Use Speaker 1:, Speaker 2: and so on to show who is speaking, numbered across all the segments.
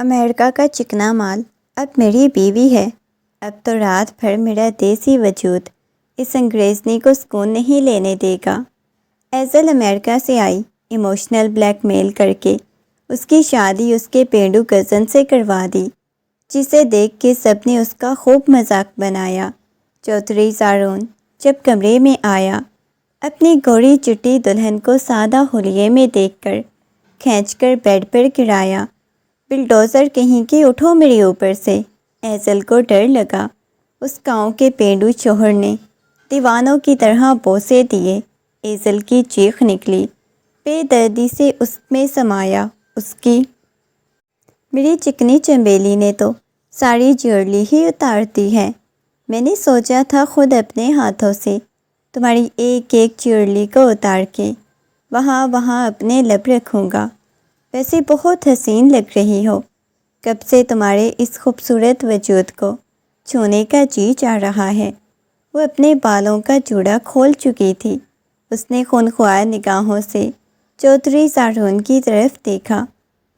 Speaker 1: امریکہ کا چکنا مال اب میری بیوی ہے۔ اب تو رات بھر میرا دیسی وجود اس انگریزنی کو سکون نہیں لینے دے گا۔ ایزل امریکہ سے آئی، ایموشنل بلیک میل کر کے اس کی شادی اس کے پینڈو کزن سے کروا دی، جسے دیکھ کے سب نے اس کا خوب مذاق بنایا۔ چودھری زارون جب کمرے میں آیا، اپنی گوری چٹی دلہن کو سادہ حلیے میں دیکھ کر کھینچ کر بیڈ پر گرایا۔ بلڈوزر کہیں کہ اٹھو میرے اوپر سے۔ ایزل کو ڈر لگا، اس گاؤں کے پینڈو شوہر نے دیوانوں کی طرح بوسے دیے۔ ایزل کی چیخ نکلی، بے دردی سے اس میں سمایا اس کی میری چکنی چنبیلی نے تو ساری جیولری ہی اتار دی ہے۔ میں نے سوچا تھا خود اپنے ہاتھوں سے تمہاری ایک ایک جیولری کو اتار کے وہاں اپنے لب رکھوں گا۔ ویسے بہت حسین لگ رہی ہو، کب سے تمہارے اس خوبصورت وجود کو چھونے کا جی چاہ رہا ہے۔ وہ اپنے بالوں کا جوڑا کھول چکی تھی۔ اس نے خونخوار نگاہوں سے چودھری زارون کی طرف دیکھا۔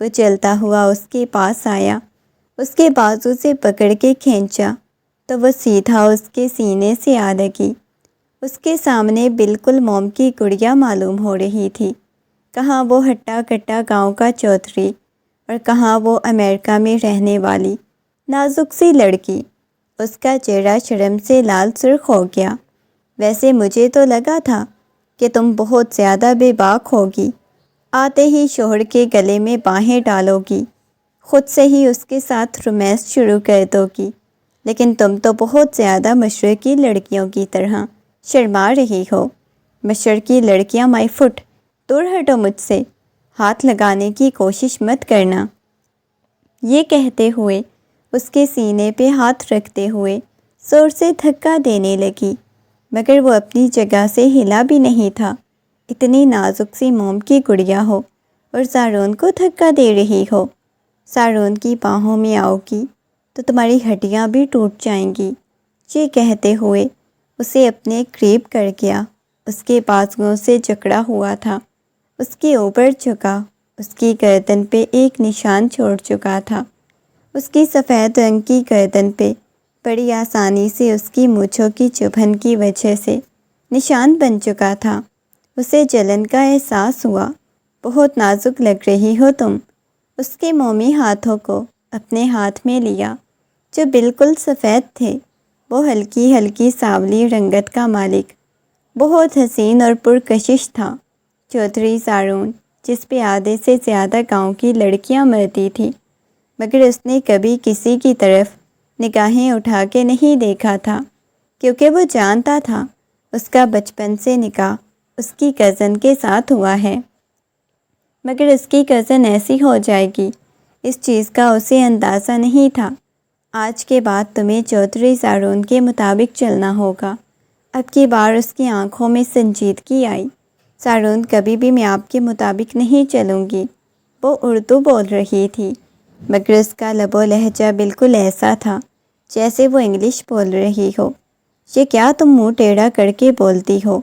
Speaker 1: وہ چلتا ہوا اس کے پاس آیا، اس کے بازو سے پکڑ کے کھینچا تو وہ سیدھا اس کے سینے سے آ لگی۔ اس کے سامنے بالکل موم کی گڑیا معلوم ہو رہی تھی۔ کہاں وہ ہٹا کٹا گاؤں کا چودھری اور کہاں وہ امریکہ میں رہنے والی نازک سی لڑکی۔ اس کا چہرہ شرم سے لال سرخ ہو گیا۔ ویسے مجھے تو لگا تھا کہ تم بہت زیادہ بے باک ہوگی، آتے ہی شوہر کے گلے میں باہیں ڈالو گی، خود سے ہی اس کے ساتھ رومانس شروع کر دو گی، لیکن تم تو بہت زیادہ مشرقی لڑکیوں کی طرح شرما رہی ہو۔ مشرقی لڑکیاں مائی فٹ، دور ہٹو مجھ سے، ہاتھ لگانے کی کوشش مت کرنا۔ یہ کہتے ہوئے اس کے سینے پہ ہاتھ رکھتے ہوئے زور سے دھکا دینے لگی، مگر وہ اپنی جگہ سے ہلا بھی نہیں تھا۔ اتنی نازک سی موم کی گڑیا ہو اور زارون کو دھکا دے رہی ہو۔ زارون کی باہوں میں آؤ گی تو تمہاری ہڈیاں بھی ٹوٹ جائیں گی۔ یہ کہتے ہوئے اسے اپنے قریب کر گیا، اس کے بازوؤں سے جکڑا ہوا تھا، اس کے اوپر جھکا، اس کی گردن پہ ایک نشان چھوڑ چکا تھا۔ اس کی سفید رنگ کی گردن پہ بڑی آسانی سے اس کی مونچھوں کی چبھن کی وجہ سے نشان بن چکا تھا۔ اسے جلن کا احساس ہوا۔ بہت نازک لگ رہی ہو تم۔ اس کے مومی ہاتھوں کو اپنے ہاتھ میں لیا جو بالکل سفید تھے۔ وہ ہلکی ہلکی سانولی رنگت کا مالک بہت حسین اور پرکشش تھا۔ چودھری زارون، جس پہ آدھے سے زیادہ گاؤں کی لڑکیاں مرتی تھیں، مگر اس نے کبھی کسی کی طرف نگاہیں اٹھا کے نہیں دیکھا تھا، کیونکہ وہ جانتا تھا اس کا بچپن سے نکاح اس کی کزن کے ساتھ ہوا ہے، مگر اس کی کزن ایسی ہو جائے گی اس چیز کا اسے اندازہ نہیں تھا۔ آج کے بعد تمہیں چودھری زارون کے مطابق چلنا ہوگا۔ اب کی بار اس کی آنکھوں میں سنجیدگی آئی۔ زارون، کبھی بھی میں آپ کے مطابق نہیں چلوں گی۔ وہ اردو بول رہی تھی، مگر اس کا لب و لہجہ بالکل ایسا تھا جیسے وہ انگلش بول رہی ہو۔ یہ کیا تم منہ ٹیڑھا کر کے بولتی ہو؟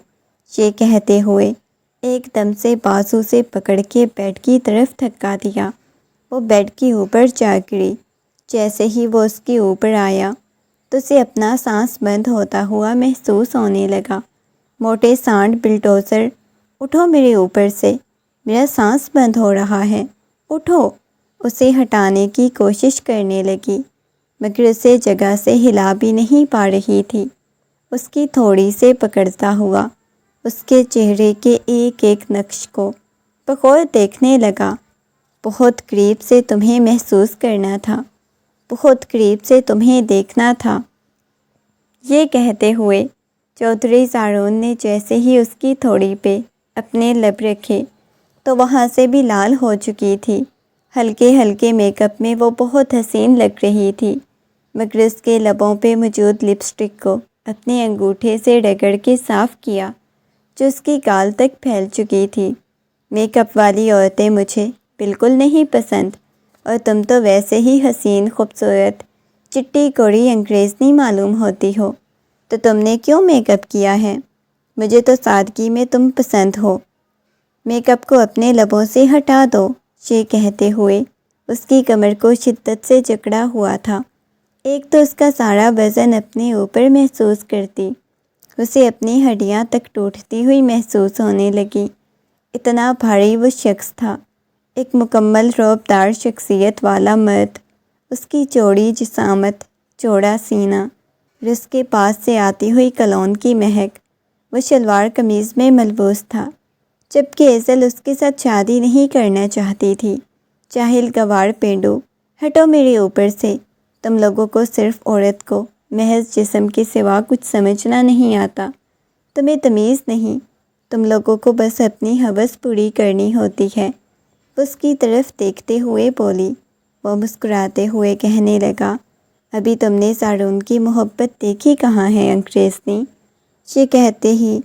Speaker 1: یہ کہتے ہوئے ایک دم سے بازو سے پکڑ کے بیڈ کی طرف دھکا دیا۔ وہ بیڈ کے اوپر جا گری۔ جیسے ہی وہ اس کے اوپر آیا تو اسے اپنا سانس بند ہوتا ہوا محسوس ہونے لگا۔ موٹے سانڈ بلڈوزر، اٹھو میرے اوپر سے، میرا سانس بند ہو رہا ہے، اٹھو۔ اسے ہٹانے کی کوشش کرنے لگی، مگر اسے جگہ سے ہلا بھی نہیں پا رہی تھی۔ اس کی تھوڑی سے پکڑتا ہوا اس کے چہرے کے ایک ایک نقش کو بغور دیکھنے لگا۔ بہت قریب سے تمہیں محسوس کرنا تھا، بہت قریب سے تمہیں دیکھنا تھا۔ یہ کہتے ہوئے چودھری زارون نے جیسے ہی اس کی تھوڑی پہ اپنے لب رکھے تو وہاں سے بھی لال ہو چکی تھی۔ ہلکے ہلکے میک اپ میں وہ بہت حسین لگ رہی تھی، مگر اس کے لبوں پہ موجود لپسٹک کو اپنے انگوٹھے سے رگڑ کے صاف کیا جو اس کی گال تک پھیل چکی تھی۔ میک اپ والی عورتیں مجھے بالکل نہیں پسند، اور تم تو ویسے ہی حسین خوبصورت چٹی گوری انگریزنی معلوم ہوتی ہو، تو تم نے کیوں میک اپ کیا ہے؟ مجھے تو سادگی میں تم پسند ہو۔ میک اپ کو اپنے لبوں سے ہٹا دو۔ یہ کہتے ہوئے اس کی کمر کو شدت سے جکڑا ہوا تھا۔ ایک تو اس کا سارا وزن اپنے اوپر محسوس کرتی، اسے اپنی ہڈیاں تک ٹوٹتی ہوئی محسوس ہونے لگی۔ اتنا بھاری وہ شخص تھا، ایک مکمل رعبدار شخصیت والا مرد۔ اس کی چوڑی جسامت، چوڑا سینہ اور اس کے پاس سے آتی ہوئی کلون کی مہک۔ وہ شلوار قمیض میں ملبوس تھا، جبکہ ایزل اس کے ساتھ شادی نہیں کرنا چاہتی تھی۔ جاہل گوار پینڈو، ہٹو میرے اوپر سے، تم لوگوں کو صرف عورت کو محض جسم کے سوا کچھ سمجھنا نہیں آتا، تمہیں تمیز نہیں، تم لوگوں کو بس اپنی ہوس پوری کرنی ہوتی ہے۔ اس کی طرف دیکھتے ہوئے بولی۔ وہ مسکراتے ہوئے کہنے لگا، ابھی تم نے سارون کی محبت دیکھی کہاں ہے انگریزنی؟ یہ کہتے ہی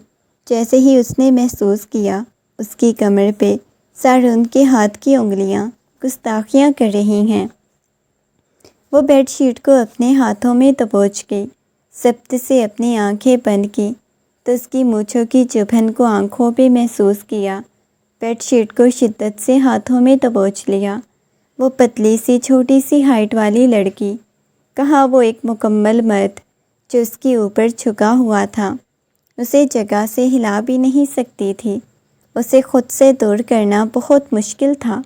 Speaker 1: جیسے ہی اس نے محسوس کیا اس کی کمر پہ سارون کے ہاتھ کی انگلیاں گستاخیاں کر رہی ہیں، وہ بیڈ شیٹ کو اپنے ہاتھوں میں دبوچ گئی، ضبط سے اپنی آنکھیں بند کی تو اس کی مونچھوں کی چبھن کو آنکھوں پہ محسوس کیا۔ بیڈ شیٹ کو شدت سے ہاتھوں میں دبوچ لیا۔ وہ پتلی سی چھوٹی سی ہائٹ والی لڑکی، کہاں وہ ایک مکمل مرد جو اس کے اوپر جھکا ہوا تھا، اسے جگہ سے ہلا بھی نہیں سکتی تھی۔ اسے خود سے دور کرنا بہت مشکل تھا۔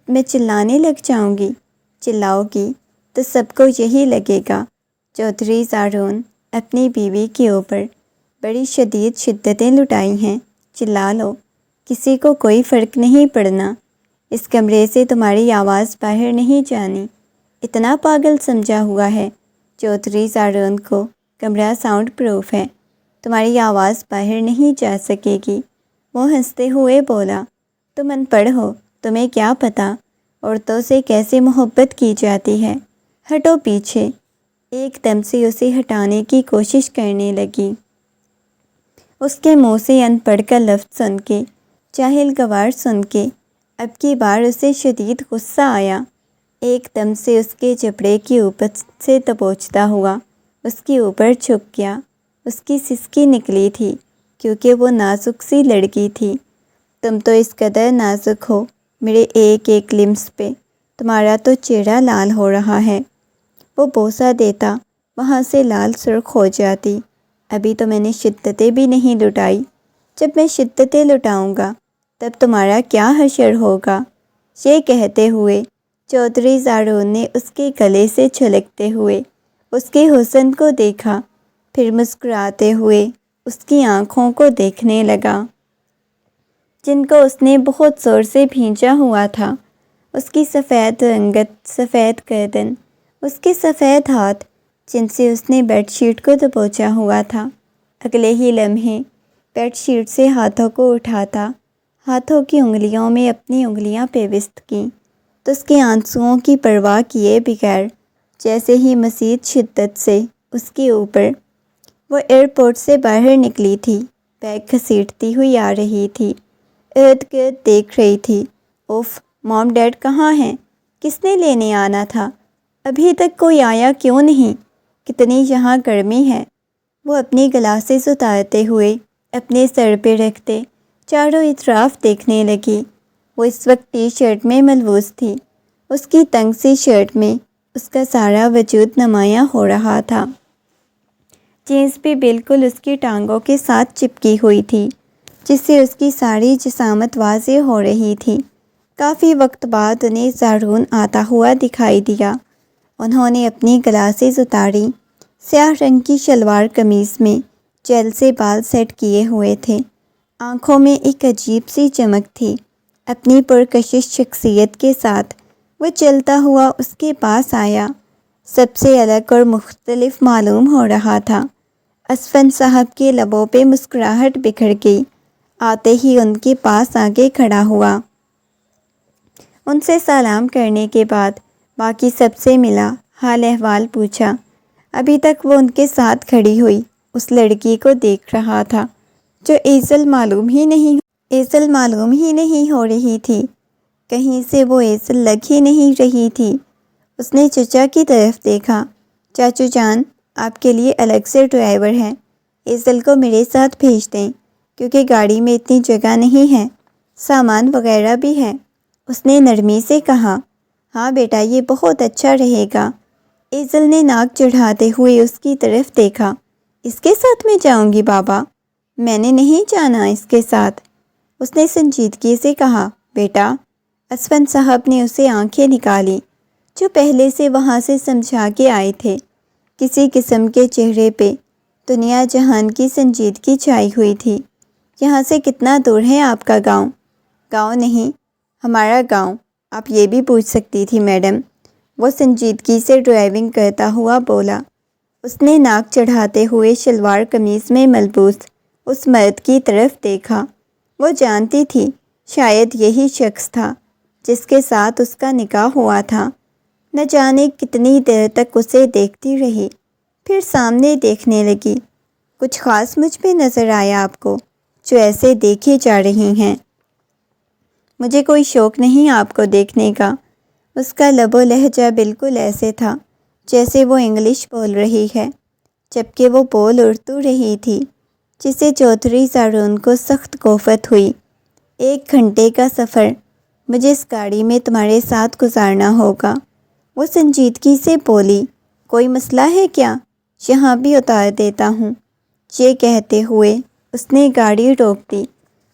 Speaker 1: میں چلانے لگ جاؤں گی، چلاؤ گی تو سب کو یہی لگے گا چودھری سارون اپنی بیوی کے اوپر بڑی شدید شدتیں لٹائی ہیں، چلا لو، کسی کو کوئی فرق نہیں پڑنا، اس کمرے سے تمہاری آواز باہر نہیں جانی۔ اتنا پاگل سمجھا ہوا ہے چودھری سارون کو، کمرہ ساؤنڈ پروف ہے، تمہاری آواز باہر نہیں جا سکے گی۔ وہ ہنستے ہوئے بولا، تم ان پڑھ ہو، تمہیں کیا پتہ عورتوں سے کیسے محبت کی جاتی ہے، ہٹو پیچھے۔ ایک دم سے اسے ہٹانے کی کوشش کرنے لگی۔ اس کے منہ سے ان پڑھ کا لفظ سن کے، جاہل گوار سن کے، اب کی بار اسے شدید غصہ آیا۔ ایک دم سے اس کے جبڑے کی اوپر سے دبوچتا ہوا اس کے اوپر جھک گیا۔ اس کی سسکی نکلی تھی کیونکہ وہ نازک سی لڑکی تھی۔ تم تو اس قدر نازک ہو، میرے ایک ایک لمس پہ تمہارا تو چہرہ لال ہو رہا ہے۔ وہ بوسہ دیتا، وہاں سے لال سرخ ہو جاتی۔ ابھی تو میں نے شدتیں بھی نہیں لٹائی، جب میں شدتیں لٹاؤں گا تب تمہارا کیا حشر ہوگا۔ یہ کہتے ہوئے چودھری سارون نے اس کے گلے سے چھلکتے ہوئے اس کے حسن کو دیکھا، پھر مسکراتے ہوئے اس کی آنکھوں کو دیکھنے لگا جن کو اس نے بہت زور سے بھینچا ہوا تھا۔ اس کی سفید رنگت، سفید گردن، اس کے سفید ہاتھ جن سے اس نے بیڈ شیٹ کو دبوچا ہوا تھا۔ اگلے ہی لمحے بیڈ شیٹ سے ہاتھوں کو اٹھاتا، ہاتھوں کی انگلیوں میں اپنی انگلیاں پیوست کیں تو اس کے آنسوؤں کی پرواہ کیے بغیر جیسے ہی مزید شدت سے اس کے اوپر وہ ایئرپورٹ سے باہر نکلی تھی، بیگ گھسیٹتی ہوئی آ رہی تھی، ارد گرد دیکھ رہی تھی۔ اوف، موم ڈیڈ کہاں ہیں؟ کس نے لینے آنا تھا؟ ابھی تک کوئی آیا کیوں نہیں؟ کتنی یہاں گرمی ہے۔ وہ اپنی گلاسز اتارتے ہوئے اپنے سر پہ رکھتے چاروں اطراف دیکھنے لگی۔ وہ اس وقت ٹی شرٹ میں ملبوس تھی، اس کی تنگ سی شرٹ میں اس کا سارا وجود نمایاں ہو رہا تھا۔ جینس بھی بالکل اس کی ٹانگوں کے ساتھ چپکی ہوئی تھی، جس سے اس کی ساری جسامت واضح ہو رہی تھی۔ کافی وقت بعد انہیں سارون آتا ہوا دکھائی دیا۔ انہوں نے اپنی گلاسز اتاری، سیاہ رنگ کی شلوار قمیض میں جیل سے بال سیٹ کیے ہوئے تھے، آنکھوں میں ایک عجیب سی چمک تھی۔ اپنی پرکشش شخصیت کے ساتھ وہ چلتا ہوا اس کے پاس آیا، سب سے الگ اور مختلف معلوم ہو رہا تھا۔ اسفند صاحب کے لبوں پہ مسکراہٹ بکھر گئی، آتے ہی ان کے پاس آگے کھڑا ہوا۔ ان سے سلام کرنے کے بعد باقی سب سے ملا، حال احوال پوچھا۔ ابھی تک وہ ان کے ساتھ کھڑی ہوئی اس لڑکی کو دیکھ رہا تھا جو ایزل معلوم ہی نہیں ہو رہی تھی، کہیں سے وہ ایزل لگ ہی نہیں رہی تھی۔ اس نے چچا کی طرف دیکھا۔ چاچو جان، آپ کے لیے الگ سے ڈرائیور ہے، ایزل کو میرے ساتھ بھیج دیں کیونکہ گاڑی میں اتنی جگہ نہیں ہے، سامان وغیرہ بھی ہے، اس نے نرمی سے کہا۔ ہاں بیٹا، یہ بہت اچھا رہے گا۔ ایزل نے ناک چڑھاتے ہوئے اس کی طرف دیکھا۔ اس کے ساتھ میں جاؤں گی بابا؟ میں نے نہیں جانا اس کے ساتھ، اس نے سنجیدگی سے کہا۔ بیٹا، اسفند صاحب نے اسے آنکھیں نکالی جو پہلے سے وہاں سے سمجھا کے آئے تھے۔ کسی قسم کے چہرے پہ دنیا جہان کی سنجیدگی چھائی ہوئی تھی۔ یہاں سے کتنا دور ہے آپ کا گاؤں؟ گاؤں نہیں، ہمارا گاؤں۔ آپ یہ بھی پوچھ سکتی تھی میڈم، وہ سنجیدگی سے ڈرائیونگ کرتا ہوا بولا۔ اس نے ناک چڑھاتے ہوئے شلوار قمیض میں ملبوس اس مرد کی طرف دیکھا۔ وہ جانتی تھی شاید یہی شخص تھا جس کے ساتھ اس کا نکاح ہوا تھا۔ نہ جانے کتنی دیر تک اسے دیکھتی رہی، پھر سامنے دیکھنے لگی۔ کچھ خاص مجھ پہ نظر آیا آپ کو جو ایسے دیکھے جا رہی ہیں؟ مجھے کوئی شوق نہیں آپ کو دیکھنے کا۔ اس کا لب و لہجہ بالکل ایسے تھا جیسے وہ انگلش بول رہی ہے، جبکہ وہ بول اردو رہی تھی، جسے چودھری زارون کو سخت کوفت ہوئی۔ 1 گھنٹے کا سفر مجھے اس گاڑی میں تمہارے ساتھ گزارنا ہوگا، وہ سنجیدگی سے بولی۔ کوئی مسئلہ ہے کیا؟ یہاں بھی اتار دیتا ہوں۔ یہ کہتے ہوئے اس نے گاڑی روک دی۔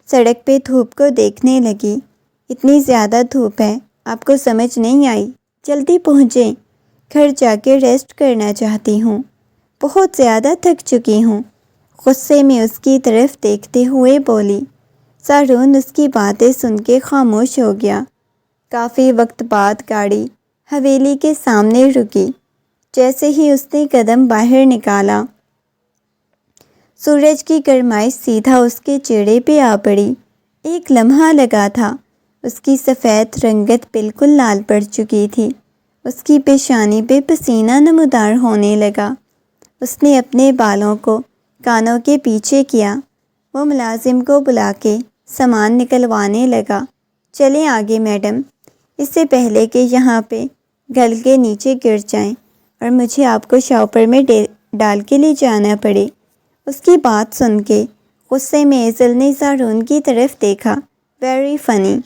Speaker 1: سڑک پہ دھوپ کو دیکھنے لگی۔ اتنی زیادہ دھوپ ہے، آپ کو سمجھ نہیں آئی؟ جلدی پہنچیں، گھر جا کے ریسٹ کرنا چاہتی ہوں، بہت زیادہ تھک چکی ہوں، غصے میں اس کی طرف دیکھتے ہوئے بولی۔ زارون اس کی باتیں سن کے خاموش ہو گیا۔ کافی وقت بعد گاڑی حویلی کے سامنے رکی۔ جیسے ہی اس نے قدم باہر نکالا، سورج کی گرمائش سیدھا اس کے چہرے پہ آ پڑی۔ ایک لمحہ لگا تھا اس کی سفید رنگت بالکل لال پڑ چکی تھی۔ اس کی پیشانی پہ پسینہ نمودار ہونے لگا۔ اس نے اپنے بالوں کو کانوں کے پیچھے کیا۔ وہ ملازم کو بلا کے سامان نکلوانے لگا۔ چلیں آگے میڈم، اس سے پہلے کہ یہاں پہ گل کے نیچے گر جائیں اور مجھے آپ کو شاپر میں ڈال کے لے جانا پڑے۔ اس کی بات سن کے غصے میں ایزل نے زارون کی طرف دیکھا۔ ویری فنی،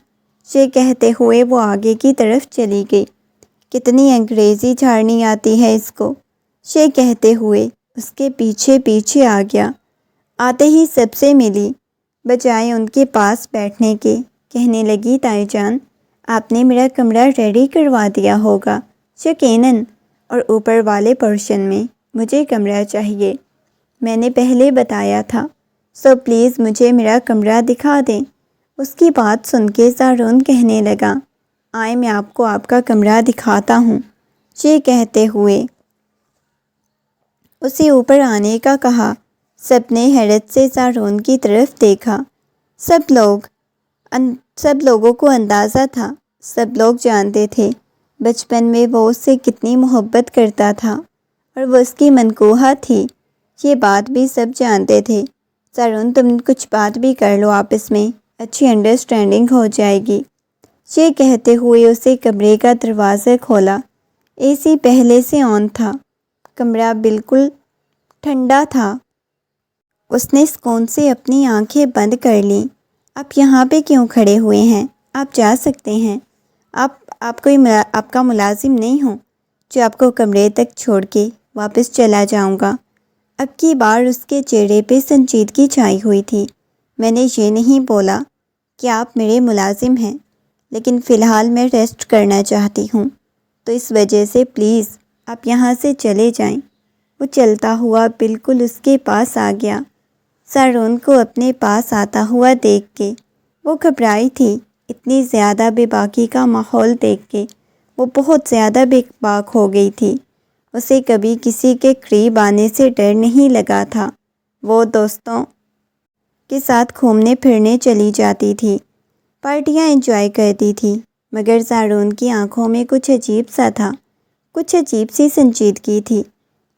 Speaker 1: یہ کہتے ہوئے وہ آگے کی طرف چلی گئی۔ کتنی انگریزی جھاڑنی آتی ہے اس کو، یہ کہتے ہوئے اس کے پیچھے پیچھے آ گیا۔ آتے ہی سب سے ملی، بجائے ان کے پاس بیٹھنے کے کہنے لگی، تائی جان آپ نے میرا کمرہ ریڈی کروا دیا ہوگا؟ یقیناً، اور اوپر والے پورشن میں مجھے کمرہ چاہیے، میں نے پہلے بتایا تھا، سو پلیز مجھے میرا کمرہ دکھا دیں۔ اس کی بات سن کے زارون کہنے لگا، آئے میں آپ کو آپ کا کمرہ دکھاتا ہوں۔ یہ کہتے ہوئے اسے اوپر آنے کا کہا۔ سب نے حیرت سے زارون کی طرف دیکھا۔ سب لوگوں کو اندازہ تھا، سب لوگ جانتے تھے بچپن میں وہ اس سے کتنی محبت کرتا تھا اور وہ اس کی منکوحہ تھی۔ یہ بات بھی سب جانتے تھے۔ زارون تم کچھ بات بھی کر لو آپس میں، اچھی انڈرسٹینڈنگ ہو جائے گی۔ یہ کہتے ہوئے اسے کمرے کا دروازہ کھولا۔ اے سی پہلے سے آن تھا، کمرہ بالکل ٹھنڈا تھا۔ اس نے سکون سے اپنی آنکھیں بند کر لیں۔ آپ یہاں پہ کیوں کھڑے ہوئے ہیں؟ آپ جا سکتے ہیں۔ آپ کا ملازم نہیں ہوں جو آپ کو کمرے تک چھوڑ کے واپس چلا جاؤں گا۔ اب کی بار اس کے چہرے پہ سنجیدگی چھائی ہوئی تھی۔ میں نے یہ نہیں بولا کہ آپ میرے ملازم ہیں، لیکن فی الحال میں ریسٹ کرنا چاہتی ہوں، تو اس وجہ سے پلیز آپ یہاں سے چلے جائیں۔ وہ چلتا ہوا بالکل اس کے پاس آ گیا۔ زارون کو اپنے پاس آتا ہوا دیکھ کے وہ گھبرائی تھی۔ اتنی زیادہ بے باکی کا ماحول دیکھ کے وہ بہت زیادہ بے باک ہو گئی تھی۔ اسے کبھی کسی کے قریب آنے سے ڈر نہیں لگا تھا۔ وہ دوستوں کے ساتھ گھومنے پھرنے چلی جاتی تھی، پارٹیاں انجوائے کرتی تھی، مگر زارون کی آنکھوں میں کچھ عجیب سا تھا، کچھ عجیب سی سنجیدگی تھی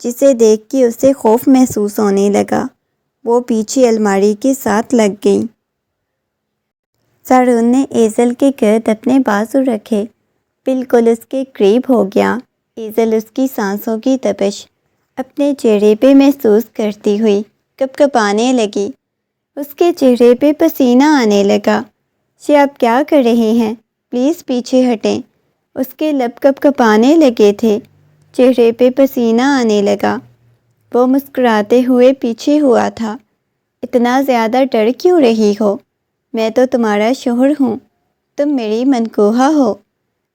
Speaker 1: جسے دیکھ کے اسے خوف محسوس ہونے لگا۔ وہ پیچھے الماری کے ساتھ لگ گئی۔ زارون نے ایزل کے گرد اپنے بازو رکھے، بالکل اس کے قریب ہو گیا۔ ایزل اس کی سانسوں کی تپش اپنے چہرے پہ محسوس کرتی ہوئی کپ کپانے لگی۔ اس کے چہرے پہ پسینہ آنے لگا۔ یہ آپ کیا کر رہے ہیں؟ پلیز پیچھے ہٹیں، اس کے لب کپ کپانے لگے تھے، چہرے پہ پسینہ آنے لگا۔ وہ مسکراتے ہوئے پیچھے ہوا تھا۔ اتنا زیادہ ڈر کیوں رہی ہو؟ میں تو تمہارا شوہر ہوں، تم میری منکوحہ ہو۔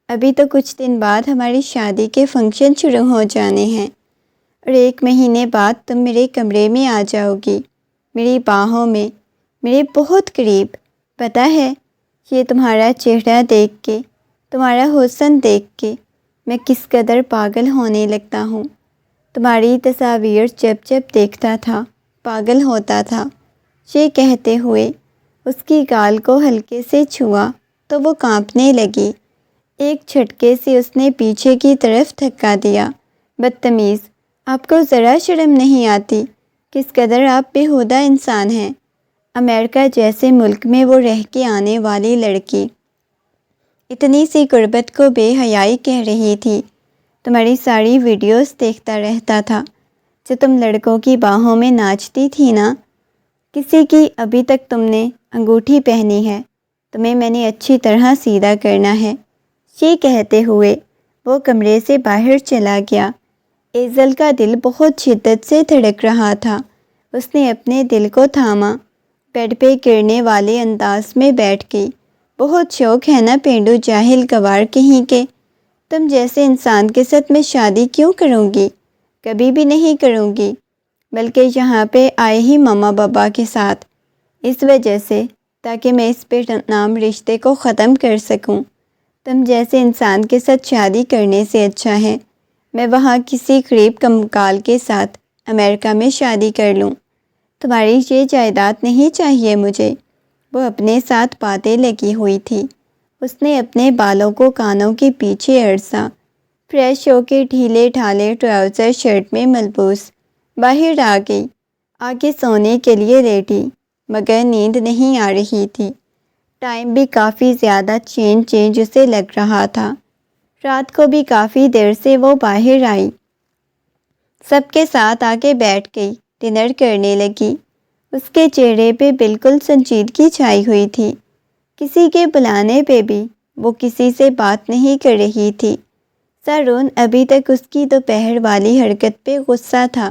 Speaker 1: ابھی تو کچھ دن بعد ہماری شادی کے فنکشن شروع ہو جانے ہیں، اور 1 مہینے بعد تم میرے کمرے میں آ جاؤ گی، میری باہوں میں، میرے بہت قریب۔ پتہ ہے، یہ تمہارا چہرہ دیکھ کے، تمہارا حسن دیکھ کے میں کس قدر پاگل ہونے لگتا ہوں۔ تمہاری تصاویر جب جب دیکھتا تھا پاگل ہوتا تھا۔ یہ کہتے ہوئے اس کی گال کو ہلکے سے چھوا تو وہ کانپنے لگی۔ ایک جھٹکے سے اس نے پیچھے کی طرف دھکا دیا۔ بدتمیز، آپ کو ذرا شرم نہیں آتی؟ کس قدر آپ بیہودہ انسان ہیں۔ امریکہ جیسے ملک میں وہ رہ کے آنے والی لڑکی اتنی سی غربت کو بے حیائی کہہ رہی تھی۔ تمہاری ساری ویڈیوز دیکھتا رہتا تھا جو تم لڑکوں کی باہوں میں ناچتی تھی نا۔ کسی کی ابھی تک تم نے انگوٹھی پہنی ہے، تمہیں میں نے اچھی طرح سیدھا کرنا ہے۔ یہ کہتے ہوئے وہ کمرے سے باہر چلا گیا۔ ایزل کا دل بہت شدت سے دھڑک رہا تھا۔ اس نے اپنے دل کو تھاما، بیڈ پہ گرنے والے انداز میں بیٹھ گئی۔ بہت شوق ہے نا پینڈو جاہل گوار کہیں کے، تم جیسے انسان کے ساتھ میں شادی کیوں کروں گی؟ کبھی بھی نہیں کروں گی، بلکہ یہاں پہ آئے ہی ماما بابا کے ساتھ، اس وجہ سے تاکہ میں اس پہ نام رشتے کو ختم کر سکوں۔ تم جیسے انسان کے ساتھ شادی کرنے سے اچھا ہے میں وہاں کسی غریب کمکال کے ساتھ امریکہ میں شادی کر لوں۔ تمہاری یہ جائیداد نہیں چاہیے مجھے۔ وہ اپنے ساتھ باتیں لگی ہوئی تھی۔ اس نے اپنے بالوں کو کانوں کے پیچھے عرصہ، فریش ہو کے ڈھیلے ڈھالے ٹراؤزر شرٹ میں ملبوس باہر آ گئی۔ آگے سونے کے لیے لیٹی، مگر نیند نہیں آ رہی تھی۔ ٹائم بھی کافی زیادہ چینج اسے لگ رہا تھا۔ رات کو بھی کافی دیر سے وہ باہر آئی، سب کے ساتھ آ کے بیٹھ گئی، ڈنر کرنے لگی۔ اس کے چہرے پہ بالکل سنجیدگی چھائی ہوئی تھی۔ کسی کے بلانے پہ بھی وہ کسی سے بات نہیں کر رہی تھی۔ سارون ابھی تک اس کی دوپہر والی حرکت پہ غصہ تھا۔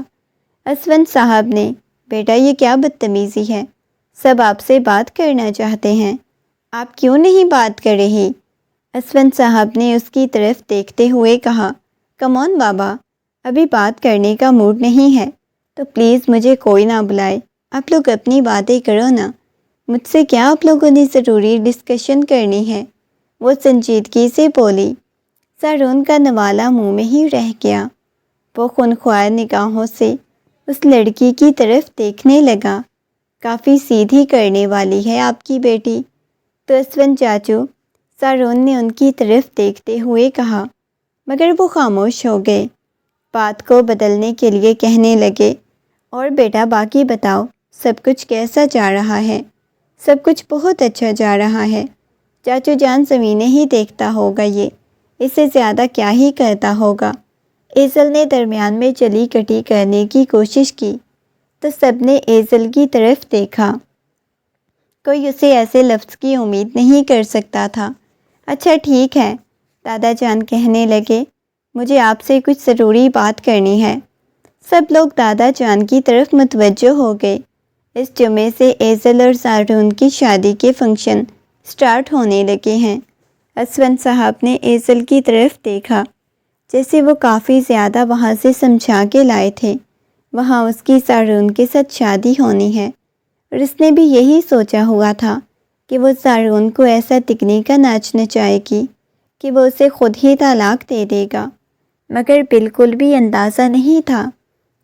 Speaker 1: اسونت صاحب نے، بیٹا یہ کیا بدتمیزی ہے؟ سب آپ سے بات کرنا چاہتے ہیں، آپ کیوں نہیں بات کر رہی؟ اسونت صاحب نے اس کی طرف دیکھتے ہوئے کہا، کم آن بابا، ابھی بات کرنے کا موڈ نہیں ہے، تو پلیز مجھے کوئی نہ بلائے، آپ لوگ اپنی باتیں کرو نا، مجھ سے کیا آپ لوگوں نے ضروری ڈسکشن کرنی ہے؟ وہ سنجیدگی سے بولی۔ سارون کا نوالا منہ میں ہی رہ گیا۔ وہ خونخوار نگاہوں سے اس لڑکی کی طرف دیکھنے لگا۔ کافی سیدھی کرنے والی ہے آپ کی بیٹی تو اسونت چاچو، سارون نے ان کی طرف دیکھتے ہوئے کہا، مگر وہ خاموش ہو گئے۔ بات کو بدلنے کے لیے کہنے لگے، اور بیٹا باقی بتاؤ، سب کچھ کیسا جا رہا ہے؟ سب کچھ بہت اچھا جا رہا ہے، چاچو جان زمینیں ہی دیکھتا ہوگا، یہ اس سے زیادہ کیا ہی کرتا ہوگا۔ ایزل نے درمیان میں چلی کٹی کرنے کی کوشش کی تو سب نے ایزل کی طرف دیکھا۔ کوئی اسے ایسے لفظ کی امید نہیں کر سکتا تھا۔ اچھا ٹھیک ہے، دادا جان کہنے لگے، مجھے آپ سے کچھ ضروری بات کرنی ہے۔ سب لوگ دادا جان کی طرف متوجہ ہو گئے۔ اس جمعے سے ایزل اور سارون کی شادی کے فنکشن سٹارٹ ہونے لگے ہیں۔ اسونت صاحب نے ایزل کی طرف دیکھا، جیسے وہ کافی زیادہ وہاں سے سمجھا کے لائے تھے وہاں اس کی سارون کے ساتھ شادی ہونی ہے، اور اس نے بھی یہی سوچا ہوا تھا کہ وہ سارون کو ایسا تکنے کا ناچ نچائے گی کہ وہ اسے خود ہی طلاق دے دے گا، مگر بالکل بھی اندازہ نہیں تھا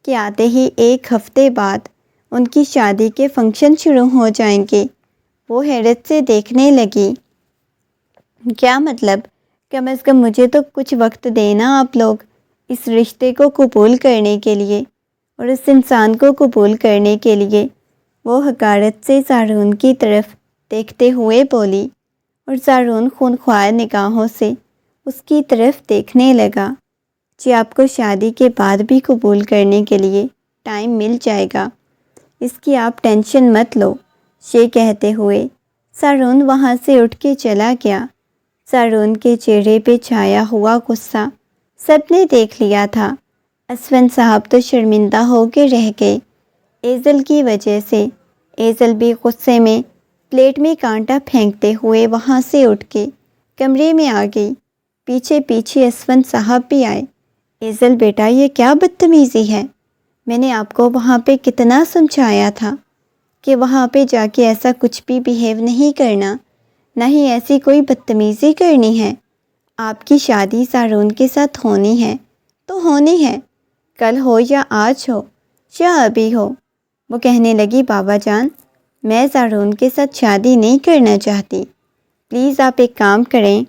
Speaker 1: کہ آتے ہی 1 ہفتے بعد ان کی شادی کے فنکشن شروع ہو جائیں گے۔ وہ حیرت سے دیکھنے لگی۔ کیا مطلب؟ کم از کم مجھے تو کچھ وقت دینا آپ لوگ اس رشتے کو قبول کرنے کے لیے اور اس انسان کو قبول کرنے کے لیے۔ وہ حقارت سے سارون کی طرف دیکھتے ہوئے بولی، اور سارون خونخوار نگاہوں سے اس کی طرف دیکھنے لگا۔ جی آپ کو شادی کے بعد بھی قبول کرنے کے لیے ٹائم مل جائے گا، اس کی آپ ٹینشن مت لو۔ یہ کہتے ہوئے سارون وہاں سے اٹھ کے چلا گیا۔ سارون کے چہرے پہ چھایا ہوا غصہ سب نے دیکھ لیا تھا۔ اسون صاحب تو شرمندہ ہو کے رہ گئے ایزل کی وجہ سے۔ ایزل بھی غصے میں پلیٹ میں کانٹا پھینکتے ہوئے وہاں سے اٹھ کے کمرے میں آ گئی۔ پیچھے پیچھے اسون صاحب بھی آئے۔ ایزل بیٹا، یہ کیا بدتمیزی ہے؟ میں نے آپ کو وہاں پہ کتنا سمجھایا تھا کہ وہاں پہ جا کے ایسا کچھ بھی بیہیو نہیں کرنا، نہ ہی ایسی کوئی بدتمیزی کرنی ہے۔ آپ کی شادی سارون کے ساتھ ہونی ہے تو ہونی ہے، کل ہو یا آج ہو یا ابھی ہو۔ وہ کہنے لگی بابا جان، میں سارون کے ساتھ شادی نہیں کرنا چاہتی، پلیز آپ ایک کام کریں،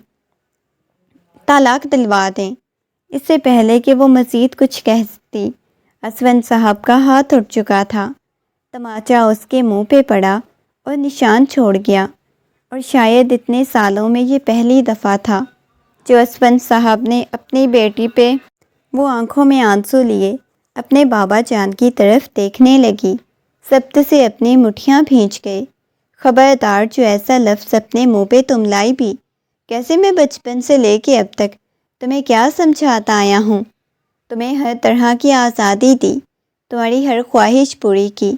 Speaker 1: طلاق دلوا دیں۔ اس سے پہلے کہ وہ مزید کچھ کہتی، اسون صاحب کا ہاتھ اٹھ چکا تھا۔ تماچا اس کے منہ پہ پڑا اور نشان چھوڑ گیا، اور شاید اتنے سالوں میں یہ پہلی دفعہ تھا جو اسون صاحب نے اپنی بیٹی پہ وہ آنکھوں میں آنسو لیے اپنے بابا جان کی طرف دیکھنے لگی۔ ضبط سے اپنی مٹھیاں بھیج گئے۔ خبردار، جو ایسا لفظ اپنے منہ پہ تم لائی بھی، کیسے میں بچپن سے لے کے اب تک تمہیں کیا سمجھاتا آیا ہوں؟ تمہیں ہر طرح کی آزادی دی، تمہاری ہر خواہش پوری کی،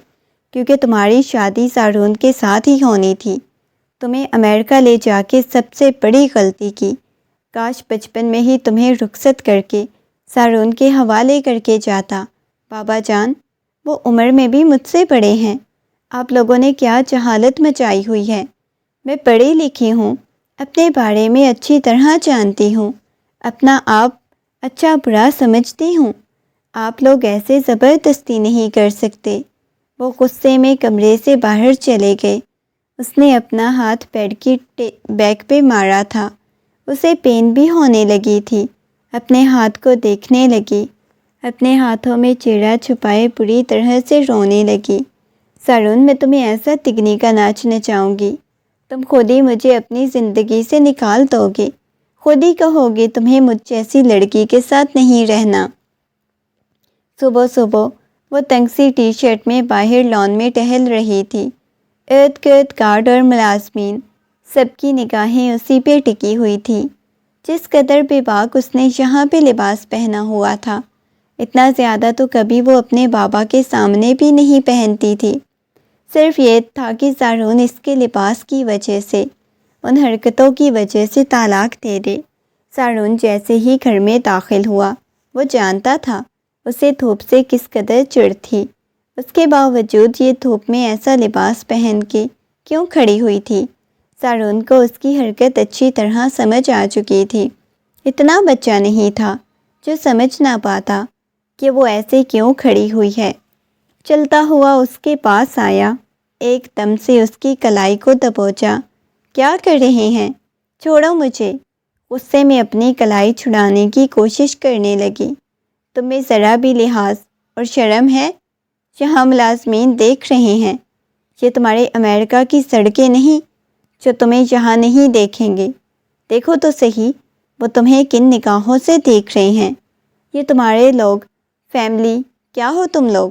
Speaker 1: کیونکہ تمہاری شادی سارون کے ساتھ ہی ہونی تھی۔ تمہیں امریکہ لے جا کے سب سے بڑی غلطی کی۔ کاش بچپن میں ہی تمہیں رخصت کر کے سارون کے حوالے کر کے جاتا۔ بابا جان، وہ عمر میں بھی مجھ سے بڑے ہیں۔ آپ لوگوں نے کیا جہالت مچائی ہوئی ہے۔ میں پڑھی لکھی ہوں، اپنے بارے میں اچھی طرح جانتی ہوں، اپنا آپ اچھا برا سمجھتی ہوں۔ آپ لوگ ایسے زبردستی نہیں کر سکتے۔ وہ غصے میں کمرے سے باہر چلے گئے۔ اس نے اپنا ہاتھ بیڈ کی بیک پہ مارا تھا، اسے پین بھی ہونے لگی تھی۔ اپنے ہاتھ کو دیکھنے لگی، اپنے ہاتھوں میں چہرہ چھپائے بری طرح سے رونے لگی۔ سارون، میں تمہیں ایسا تگنی کا ناچ نچاؤں گی، تم خود ہی مجھے اپنی زندگی سے نکال دو گے، خود ہی کہو گے تمہیں مجھ جیسی لڑکی کے ساتھ نہیں رہنا۔ صبح صبح وہ تنگ سی ٹی شرٹ میں باہر لان میں ٹہل رہی تھی۔ ارد گرد گارڈ اور ملازمین، سب کی نگاہیں اسی پہ ٹکی ہوئی تھی۔ جس قدر بے باک اس نے یہاں پہ لباس پہنا ہوا تھا، اتنا زیادہ تو کبھی وہ اپنے بابا کے سامنے بھی نہیں پہنتی تھی۔ صرف یہ تھا کہ سارون اس کے لباس کی وجہ سے، ان حرکتوں کی وجہ سے طلاق دے دے۔ سارون جیسے ہی گھر میں داخل ہوا، وہ جانتا تھا اسے دھوپ سے کس قدر چڑ تھی، اس کے باوجود یہ دھوپ میں ایسا لباس پہن کے کیوں کھڑی ہوئی تھی۔ سارون کو اس کی حرکت اچھی طرح سمجھ آ چکی تھی۔ اتنا بچہ نہیں تھا جو سمجھ نہ پاتا کہ وہ ایسے کیوں کھڑی ہوئی ہے۔ چلتا ہوا اس کے پاس آیا، ایک دم سے اس کی کلائی کو دبوچا۔ کیا کر رہے ہیں؟ چھوڑو مجھے۔ غصے میں اپنی کلائی چھڑانے کی کوشش کرنے لگی۔ تم میں ذرا بھی لحاظ اور شرم ہے؟ یہاں ملازمین دیکھ رہے ہیں، یہ تمہارے امریکہ کی سڑکیں نہیں جو تمہیں یہاں نہیں دیکھیں گے۔ دیکھو تو صحیح، وہ تمہیں کن نگاہوں سے دیکھ رہے ہیں۔ یہ تمہارے لوگ، فیملی کیا ہو تم لوگ؟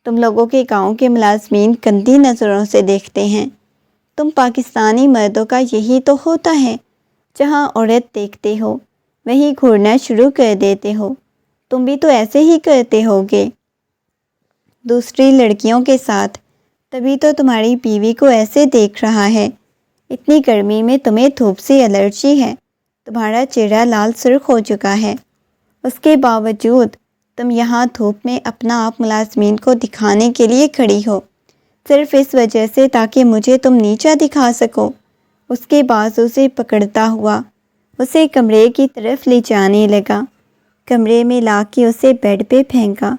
Speaker 1: تم لوگوں کے گاؤں کے ملازمین گندی نظروں سے دیکھتے ہیں۔ تم پاکستانی مردوں کا یہی تو ہوتا ہے، جہاں عورت دیکھتے ہو وہیں گھورنا شروع کر دیتے ہو۔ تم بھی تو ایسے ہی کرتے ہوگے دوسری لڑکیوں کے ساتھ، تبھی تو تمہاری بیوی کو ایسے دیکھ رہا ہے۔ اتنی گرمی میں تمہیں دھوپ سے الرجی ہے، تمہارا چہرہ لال سرخ ہو چکا ہے، اس کے باوجود تم یہاں دھوپ میں اپنا آپ ملازمین کو دکھانے کے لیے کھڑی ہو، صرف اس وجہ سے تاکہ مجھے تم نیچا دکھا سکو۔ اس کے بازو سے پکڑتا ہوا اسے کمرے کی طرف لے جانے لگا، کمرے میں لا کے اسے بیڈ پہ پھینکا۔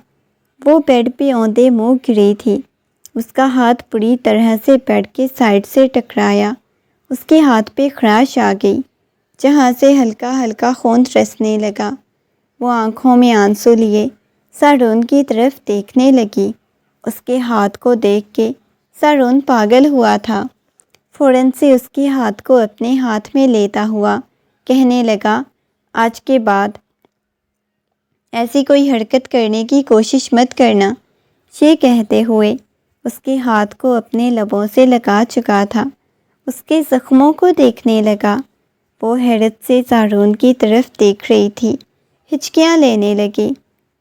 Speaker 1: وہ بیڈ پہ اوندے منہ گری تھی، اس کا ہاتھ بری طرح سے بیڈ کے سائڈ سے ٹکرایا، اس کے ہاتھ پہ خراش آ گئی جہاں سے ہلکا ہلکا خون رسنے لگا۔ وہ آنکھوں میں آنسو لیے سارون کی طرف دیکھنے لگی۔ اس کے ہاتھ کو دیکھ کے سارون پاگل ہوا تھا۔ فوراً سے اس کے ہاتھ کو اپنے ہاتھ میں لیتا ہوا کہنے لگا، آج کے بعد ایسی کوئی حرکت کرنے کی کوشش مت کرنا۔ یہ کہتے ہوئے اس کے ہاتھ کو اپنے لبوں سے لگا چکا تھا، اس کے زخموں کو دیکھنے لگا۔ وہ حیرت سے سارون کی طرف دیکھ رہی تھی، ہچکیاں لینے لگی۔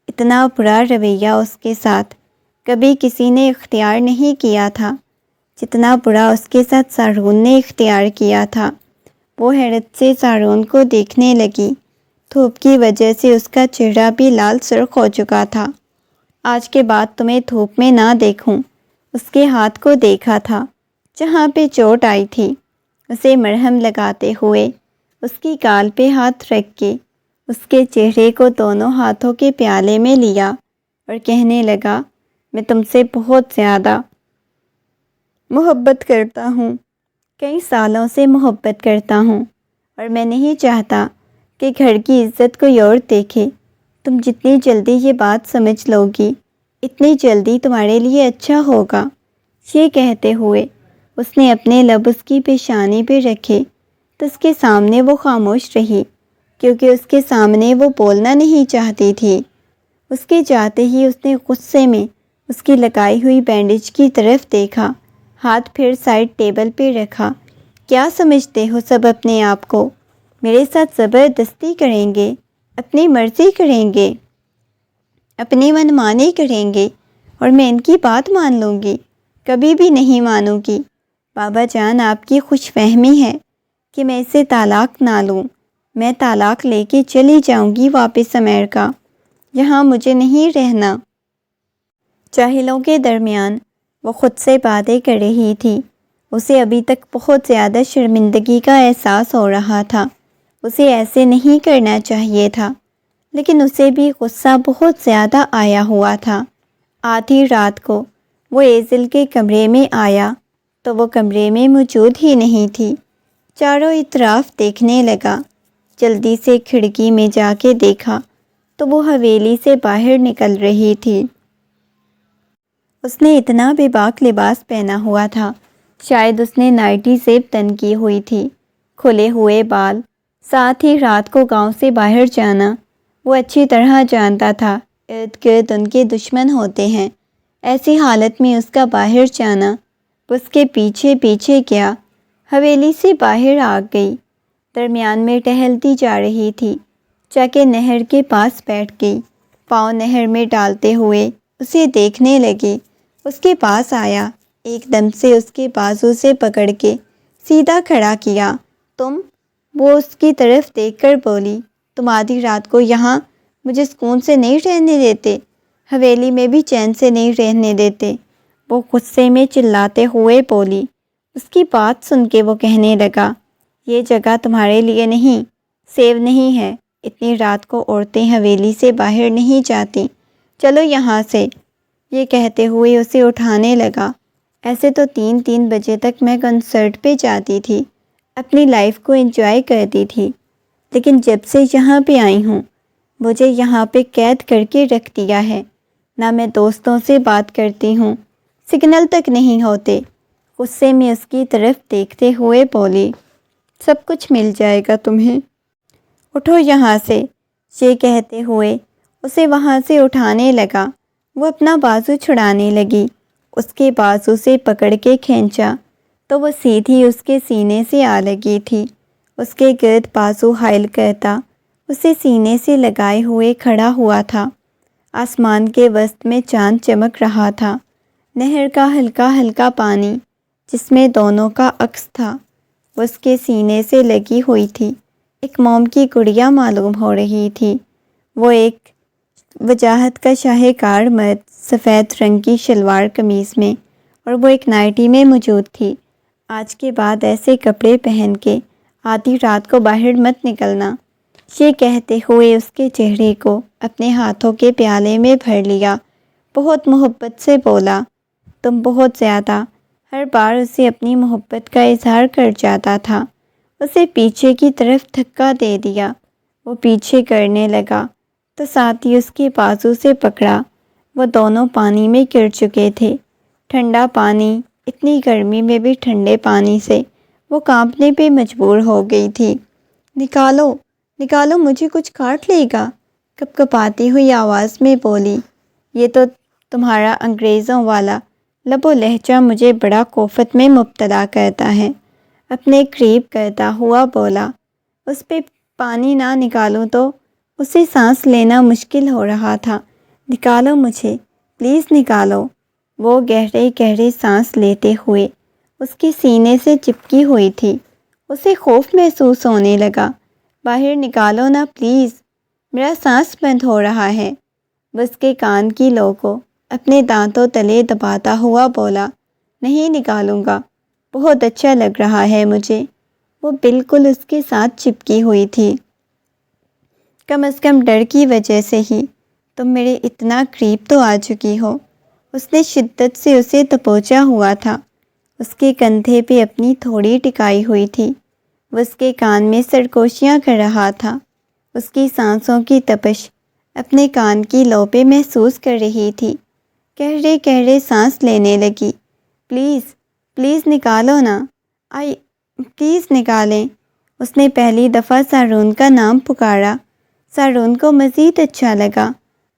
Speaker 1: اتنا برا رویہ اس کے ساتھ کبھی کسی نے اختیار نہیں کیا تھا جتنا برا اس کے ساتھ سارون نے اختیار کیا تھا۔ وہ حیرت سے سارون کو دیکھنے لگی۔ دھوپ کی وجہ سے اس کا چہرہ بھی لال سرخ ہو چکا تھا۔ آج کے بعد تمہیں دھوپ میں نہ دیکھوں۔ اس کے ہاتھ کو دیکھا تھا جہاں پہ چوٹ آئی تھی، اسے مرہم لگاتے ہوئے اس کی گال پہ ہاتھ رکھ کے اس کے چہرے کو دونوں ہاتھوں کے پیالے میں لیا اور کہنے لگا، میں تم سے بہت زیادہ محبت کرتا ہوں، کئی سالوں سے محبت کرتا ہوں، اور میں نہیں چاہتا کہ گھر کی عزت کوئی اور دیکھے۔ تم جتنی جلدی یہ بات سمجھ لو گی اتنی جلدی تمہارے لیے اچھا ہوگا۔ یہ کہتے ہوئے اس نے اپنے لب اس کی پیشانی پہ رکھے تو اس کے سامنے وہ خاموش رہی، کیونکہ اس کے سامنے وہ بولنا نہیں چاہتی تھی۔ اس کے جاتے ہی اس نے غصے میں اس کی لگائی ہوئی بینڈیج کی طرف دیکھا، ہاتھ پھر سائڈ ٹیبل پہ رکھا۔ کیا سمجھتے ہو سب اپنے آپ کو؟ میرے ساتھ زبردستی کریں گے، اپنی مرضی کریں گے، اپنی منمانی کریں گے، اور میں ان کی بات مان لوں گی؟ کبھی بھی نہیں مانوں گی۔ بابا جان، آپ کی خوش فہمی ہے کہ میں اسے طلاق نہ لوں۔ میں طلاق لے کے چلی جاؤں گی واپس امریکہ، یہاں مجھے نہیں رہنا۔ جاہلوں کے درمیان وہ خود سے باتیں کر رہی تھی۔ اسے ابھی تک بہت زیادہ شرمندگی کا احساس ہو رہا تھا۔ اسے ایسے نہیں کرنا چاہیے تھا، لیکن اسے بھی غصہ بہت زیادہ آیا ہوا تھا۔ آدھی رات کو وہ ایزل کے کمرے میں آیا تو وہ کمرے میں موجود ہی نہیں تھی۔ چاروں اطراف دیکھنے لگا، جلدی سے کھڑکی میں جا کے دیکھا تو وہ حویلی سے باہر نکل رہی تھی۔ اس نے اتنا بے باک لباس پہنا ہوا تھا، شاید اس نے نائٹی زیب تن کی ہوئی تھی، کھلے ہوئے بال، ساتھ ہی رات کو گاؤں سے باہر جانا۔ وہ اچھی طرح جانتا تھا ارد گرد ان کے دشمن ہوتے ہیں، ایسی حالت میں اس کا باہر جانا۔ اس کے پیچھے پیچھے گیا، حویلی سے باہر آ گئی، درمیان میں ٹہلتی جا رہی تھی، جا کے نہر کے پاس بیٹھ گئی، پاؤں نہر میں ڈالتے ہوئے اسے دیکھنے لگی۔ اس کے پاس آیا، ایک دم سے اس کے بازو سے پکڑ کے سیدھا کھڑا کیا۔ تم؟ وہ اس کی طرف دیکھ کر بولی، تم آدھی رات کو یہاں مجھے سکون سے نہیں رہنے دیتے، حویلی میں بھی چین سے نہیں رہنے دیتے۔ وہ غصے میں چلاتے ہوئے بولی۔ اس کی بات سن کے وہ کہنے لگا، یہ جگہ تمہارے لیے نہیں، سیو نہیں ہے، اتنی رات کو عورتیں حویلی سے باہر نہیں جاتی، چلو یہاں سے۔ یہ کہتے ہوئے اسے اٹھانے لگا۔ ایسے تو 3 بجے تک میں کنسرٹ پہ جاتی تھی، اپنی لائف کو انجوائے کرتی تھی، لیکن جب سے یہاں پہ آئی ہوں مجھے یہاں پہ قید کر کے رکھ دیا ہے، نہ میں دوستوں سے بات کرتی ہوں، سگنل تک نہیں ہوتے۔ غصے میں اس کی طرف دیکھتے ہوئے بولی، سب کچھ مل جائے گا تمہیں، اٹھو یہاں سے۔ یہ کہتے ہوئے اسے وہاں سے اٹھانے لگا۔ وہ اپنا بازو چھڑانے لگی، اس کے بازو سے پکڑ کے کھینچا تو وہ سیدھی اس کے سینے سے آ لگی تھی۔ اس کے گرد بازو حائل کرتا اسے سینے سے لگائے ہوئے کھڑا ہوا تھا۔ آسمان کے وسط میں چاند چمک رہا تھا، نہر کا ہلکا ہلکا پانی جس میں دونوں کا عکس تھا اس کے سینے سے لگی ہوئی تھی، ایک موم کی گڑیا معلوم ہو رہی تھی۔ وہ ایک وجاہت کا شاہکار مرد سفید رنگ کی شلوار قمیض میں اور وہ ایک نائٹی میں موجود تھی۔ آج کے بعد ایسے کپڑے پہن کے آدھی رات کو باہر مت نکلنا۔ یہ کہتے ہوئے اس کے چہرے کو اپنے ہاتھوں کے پیالے میں بھر لیا، بہت محبت سے بولا، تم بہت زیادہ۔ ہر بار اسے اپنی محبت کا اظہار کر جاتا تھا۔ اسے پیچھے کی طرف دھکا دے دیا، وہ پیچھے کرنے لگا تو ساتھ ہی اس کے بازو سے پکڑا۔ وہ دونوں پانی میں گر چکے تھے، ٹھنڈا پانی، اتنی گرمی میں بھی ٹھنڈے پانی سے وہ کانپنے پہ مجبور ہو گئی تھی۔ نکالو نکالو، مجھے کچھ کاٹ لے گا، کپ کپاتی ہوئی آواز میں بولی۔ یہ تو تمہارا انگریزوں والا لب و لہجہ مجھے بڑا کوفت میں مبتلا کرتا ہے، اپنے قریب کرتا ہوا بولا۔ اس پہ پانی نہ نکالوں تو اسے سانس لینا مشکل ہو رہا تھا۔ نکالو مجھے، پلیز نکالو۔ وہ گہرے گہرے سانس لیتے ہوئے اس کے سینے سے چپکی ہوئی تھی۔ اسے خوف محسوس ہونے لگا۔ باہر نکالو نا پلیز، میرا سانس بند ہو رہا ہے۔ وہ اس کے کان کی لو کو اپنے دانتوں تلے دباتا ہوا بولا، نہیں نکالوں گا، بہت اچھا لگ رہا ہے مجھے۔ وہ بالکل اس کے ساتھ چپکی ہوئی تھی۔ کم از کم ڈر کی وجہ سے ہی تم میرے اتنا قریب تو آ چکی ہو۔ اس نے شدت سے اسے دبوچا ہوا تھا۔ اس کے کندھے پہ اپنی تھوڑی ٹکائی ہوئی تھی۔ وہ اس کے کان میں سرگوشیاں کر رہا تھا۔ اس کی سانسوں کی تپش اپنے کان کی لو پہ محسوس کر رہی تھی۔ گہرے گہرے سانس لینے لگی۔ پلیز پلیز نکالو نا، پلیز نکالیں۔ اس نے پہلی دفعہ سارون کا نام پکارا۔ سارون کو مزید اچھا لگا۔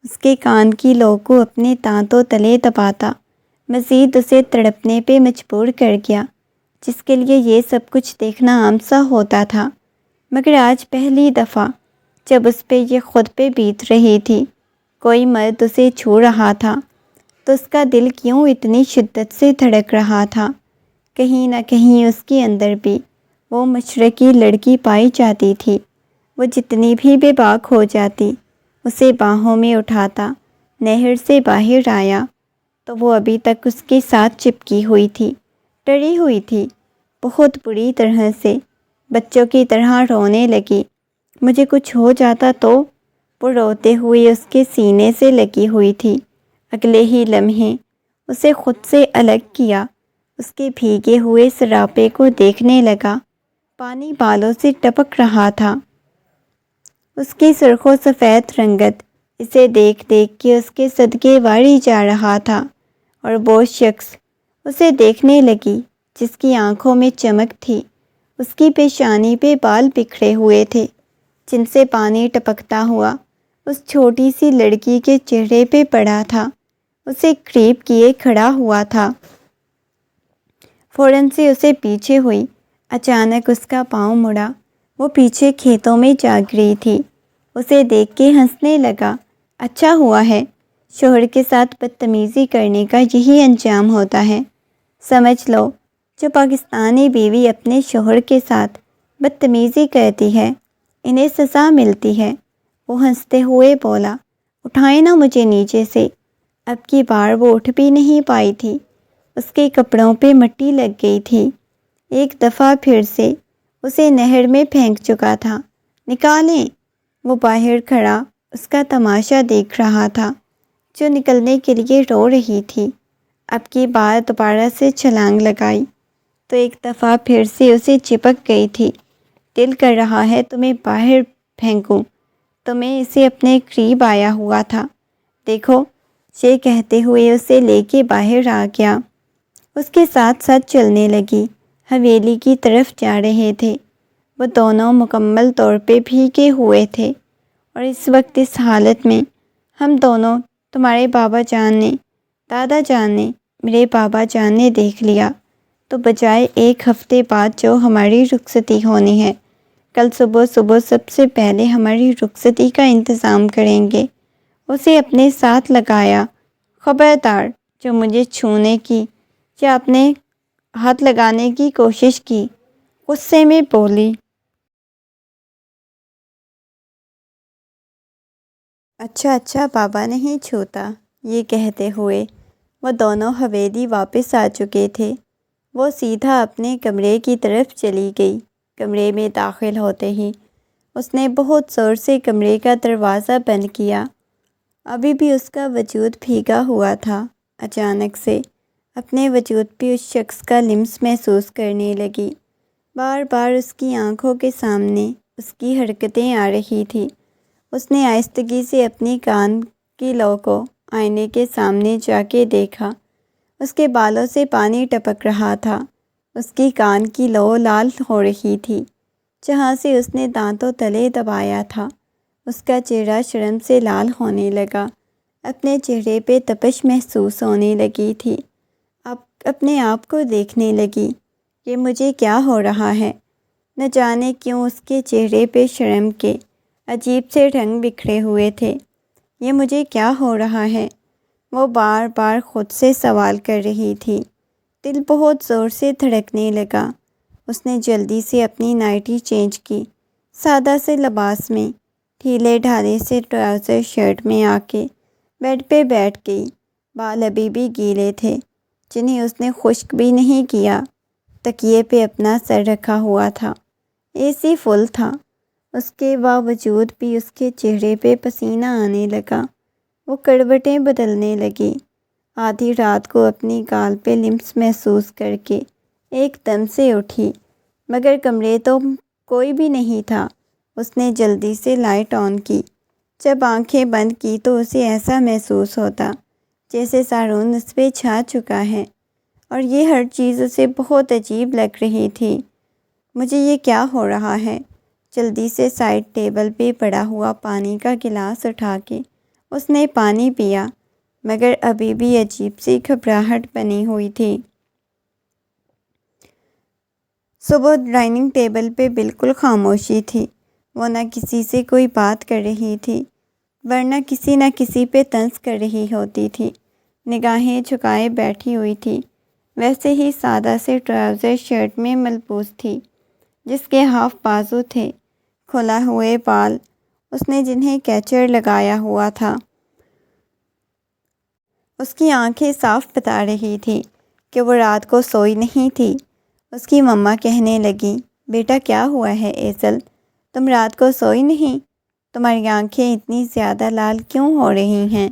Speaker 1: اس کے کان کی لو کو اپنے دانتوں تلے دباتا مزید اسے تڑپنے پہ مجبور کر گیا، جس کے لیے یہ سب کچھ دیکھنا عام سا ہوتا تھا، مگر آج پہلی دفعہ جب اس پہ یہ خود پہ بیت رہی تھی، کوئی مرد اسے چھو رہا تھا، تو اس کا دل کیوں اتنی شدت سے دھڑک رہا تھا؟ کہیں نہ کہیں اس کے اندر بھی وہ مشرقی لڑکی پائی جاتی تھی۔ وہ جتنی بھی بے باک ہو جاتی، اسے باہوں میں اٹھاتا نہر سے باہر آیا تو وہ ابھی تک اس کے ساتھ چپکی ہوئی تھی، ڈری ہوئی تھی، بہت بری طرح سے بچوں کی طرح رونے لگی۔ مجھے کچھ ہو جاتا تو؟ وہ روتے ہوئے اس کے سینے سے لگی ہوئی تھی۔ اگلے ہی لمحے اسے خود سے الگ کیا، اس کے بھیگے ہوئے سراپے کو دیکھنے لگا۔ پانی بالوں سے ٹپک رہا تھا۔ اس کی سرخ و سفید رنگت اسے دیکھ دیکھ کے اس کے صدقے واری جا رہا تھا، اور وہ شخص اسے دیکھنے لگی جس کی آنکھوں میں چمک تھی۔ اس کی پیشانی پہ بال بکھرے ہوئے تھے جن سے پانی ٹپکتا ہوا اس چھوٹی سی لڑکی کے چہرے پہ پڑا تھا۔ اسے قریب کیے کھڑا ہوا تھا۔ فوراً سے اسے پیچھے ہوئی۔ اچانک اس کا پاؤں مڑا۔ وہ پیچھے کھیتوں میں جا گری تھی۔ اسے دیکھ کے ہنسنے لگا۔ اچھا ہوا ہے، شوہر کے ساتھ بدتمیزی کرنے کا یہی انجام ہوتا ہے۔ سمجھ لو، جو پاکستانی بیوی اپنے شوہر کے ساتھ بدتمیزی کرتی ہے، انہیں سزا ملتی ہے۔ وہ ہنستے ہوئے بولا، اٹھائیں نا مجھے نیچے سے۔ اب کی بار وہ اٹھ بھی نہیں پائی تھی۔ اس کے کپڑوں پہ مٹی لگ گئی تھی۔ ایک دفعہ پھر سے اسے نہر میں پھینک چکا تھا۔ نکالیں۔ وہ باہر کھڑا اس کا تماشا دیکھ رہا تھا، جو نکلنے کے لیے رو رہی تھی۔ اب کی بار دوبارہ سے چھلانگ لگائی تو ایک دفعہ پھر سے اسے چپک گئی تھی۔ دل کر رہا ہے تمہیں باہر پھینکوں، تمہیں اسے اپنے قریب آیا ہوا تھا، دیکھو، یہ کہتے ہوئے اسے لے کے باہر آ گیا۔ اس کے ساتھ ساتھ چلنے لگی۔ حویلی کی طرف جا رہے تھے۔ وہ دونوں مکمل طور پہ بھیگے ہوئے تھے، اور اس وقت اس حالت میں ہم دونوں، تمہارے بابا جان نے، دادا جان نے، میرے بابا جان نے دیکھ لیا تو بجائے ایک ہفتے بعد جو ہماری رخصتی ہونی ہے، کل صبح سب سے پہلے ہماری رخصتی کا انتظام کریں گے۔ اسے اپنے ساتھ لگایا۔ خبردار، جو مجھے چھونے کی یا اپنے ہاتھ لگانے کی کوشش کی، غصے میں بولی۔ اچھا بابا نہیں چھوتا۔ یہ کہتے ہوئے وہ دونوں حویلی واپس آ چکے تھے۔ وہ سیدھا اپنے کمرے کی طرف چلی گئی۔ کمرے میں داخل ہوتے ہی اس نے بہت زور سے کمرے کا دروازہ بند کیا۔ ابھی بھی اس کا وجود بھیگا ہوا تھا۔ اچانک سے اپنے وجود پہ اس شخص کا لمس محسوس کرنے لگی۔ بار بار اس کی آنکھوں کے سامنے اس کی حرکتیں آ رہی تھی۔ اس نے آہستگی سے اپنی کان کی لو کو آئینے کے سامنے جا کے دیکھا۔ اس کے بالوں سے پانی ٹپک رہا تھا۔ اس کی کان کی لو لال ہو رہی تھی جہاں سے اس نے دانتوں تلے دبایا تھا۔ اس کا چہرہ شرم سے لال ہونے لگا۔ اپنے چہرے پہ تپش محسوس ہونے لگی تھی۔ اب اپنے آپ کو دیکھنے لگی، یہ مجھے کیا ہو رہا ہے؟ نہ جانے کیوں اس کے چہرے پہ شرم کے عجیب سے رنگ بکھرے ہوئے تھے۔ یہ مجھے کیا ہو رہا ہے؟ وہ بار بار خود سے سوال کر رہی تھی۔ دل بہت زور سے دھڑکنے لگا۔ اس نے جلدی سے اپنی نائٹی چینج کی، سادہ سے لباس میں، ڈھیلے ڈھالے سے ٹراؤزر شرٹ میں آ کے بیڈ پہ بیٹھ گئی۔ بال ابھی بھی گیلے تھے، جنہیں اس نے خشک بھی نہیں کیا۔ تکیے پہ اپنا سر رکھا ہوا تھا۔ اے سی فل تھا، اس کے باوجود بھی اس کے چہرے پہ پسینہ آنے لگا۔ وہ کروٹیں بدلنے لگی، آدھی رات کو اپنی گال پہ لمس محسوس کر کے ایک دم سے اٹھی، مگر کمرے تو کوئی بھی نہیں تھا۔ اس نے جلدی سے لائٹ آن کی۔ جب آنکھیں بند کی تو اسے ایسا محسوس ہوتا جیسے سارون اس پہ چھا چکا ہے، اور یہ ہر چیز اسے بہت عجیب لگ رہی تھی۔ مجھے یہ کیا ہو رہا ہے؟ جلدی سے سائڈ ٹیبل پہ پڑا ہوا پانی کا گلاس اٹھا کے اس نے پانی پیا، مگر ابھی بھی عجیب سی گھبراہٹ بنی ہوئی تھی۔ صبح ڈائننگ ٹیبل پہ بالکل خاموشی تھی۔ وہ نہ کسی سے کوئی بات کر رہی تھی، ورنہ کسی نہ کسی پہ طنز کر رہی ہوتی تھی۔ نگاہیں جھکائے بیٹھی ہوئی تھی، ویسے ہی سادہ سے ٹراؤزر شرٹ میں ملبوس تھی، جس کے ہاف بازو تھے۔ کھلا ہوئے بال اس نے جنہیں کیچر لگایا ہوا تھا۔ اس کی آنکھیں صاف بتا رہی تھی کہ وہ رات کو سوئی نہیں تھی۔ اس کی مما کہنے لگی، بیٹا کیا ہوا ہے ایزل؟ تم رات کو سوئی نہیں؟ تمہاری آنکھیں اتنی زیادہ لال کیوں ہو رہی ہیں؟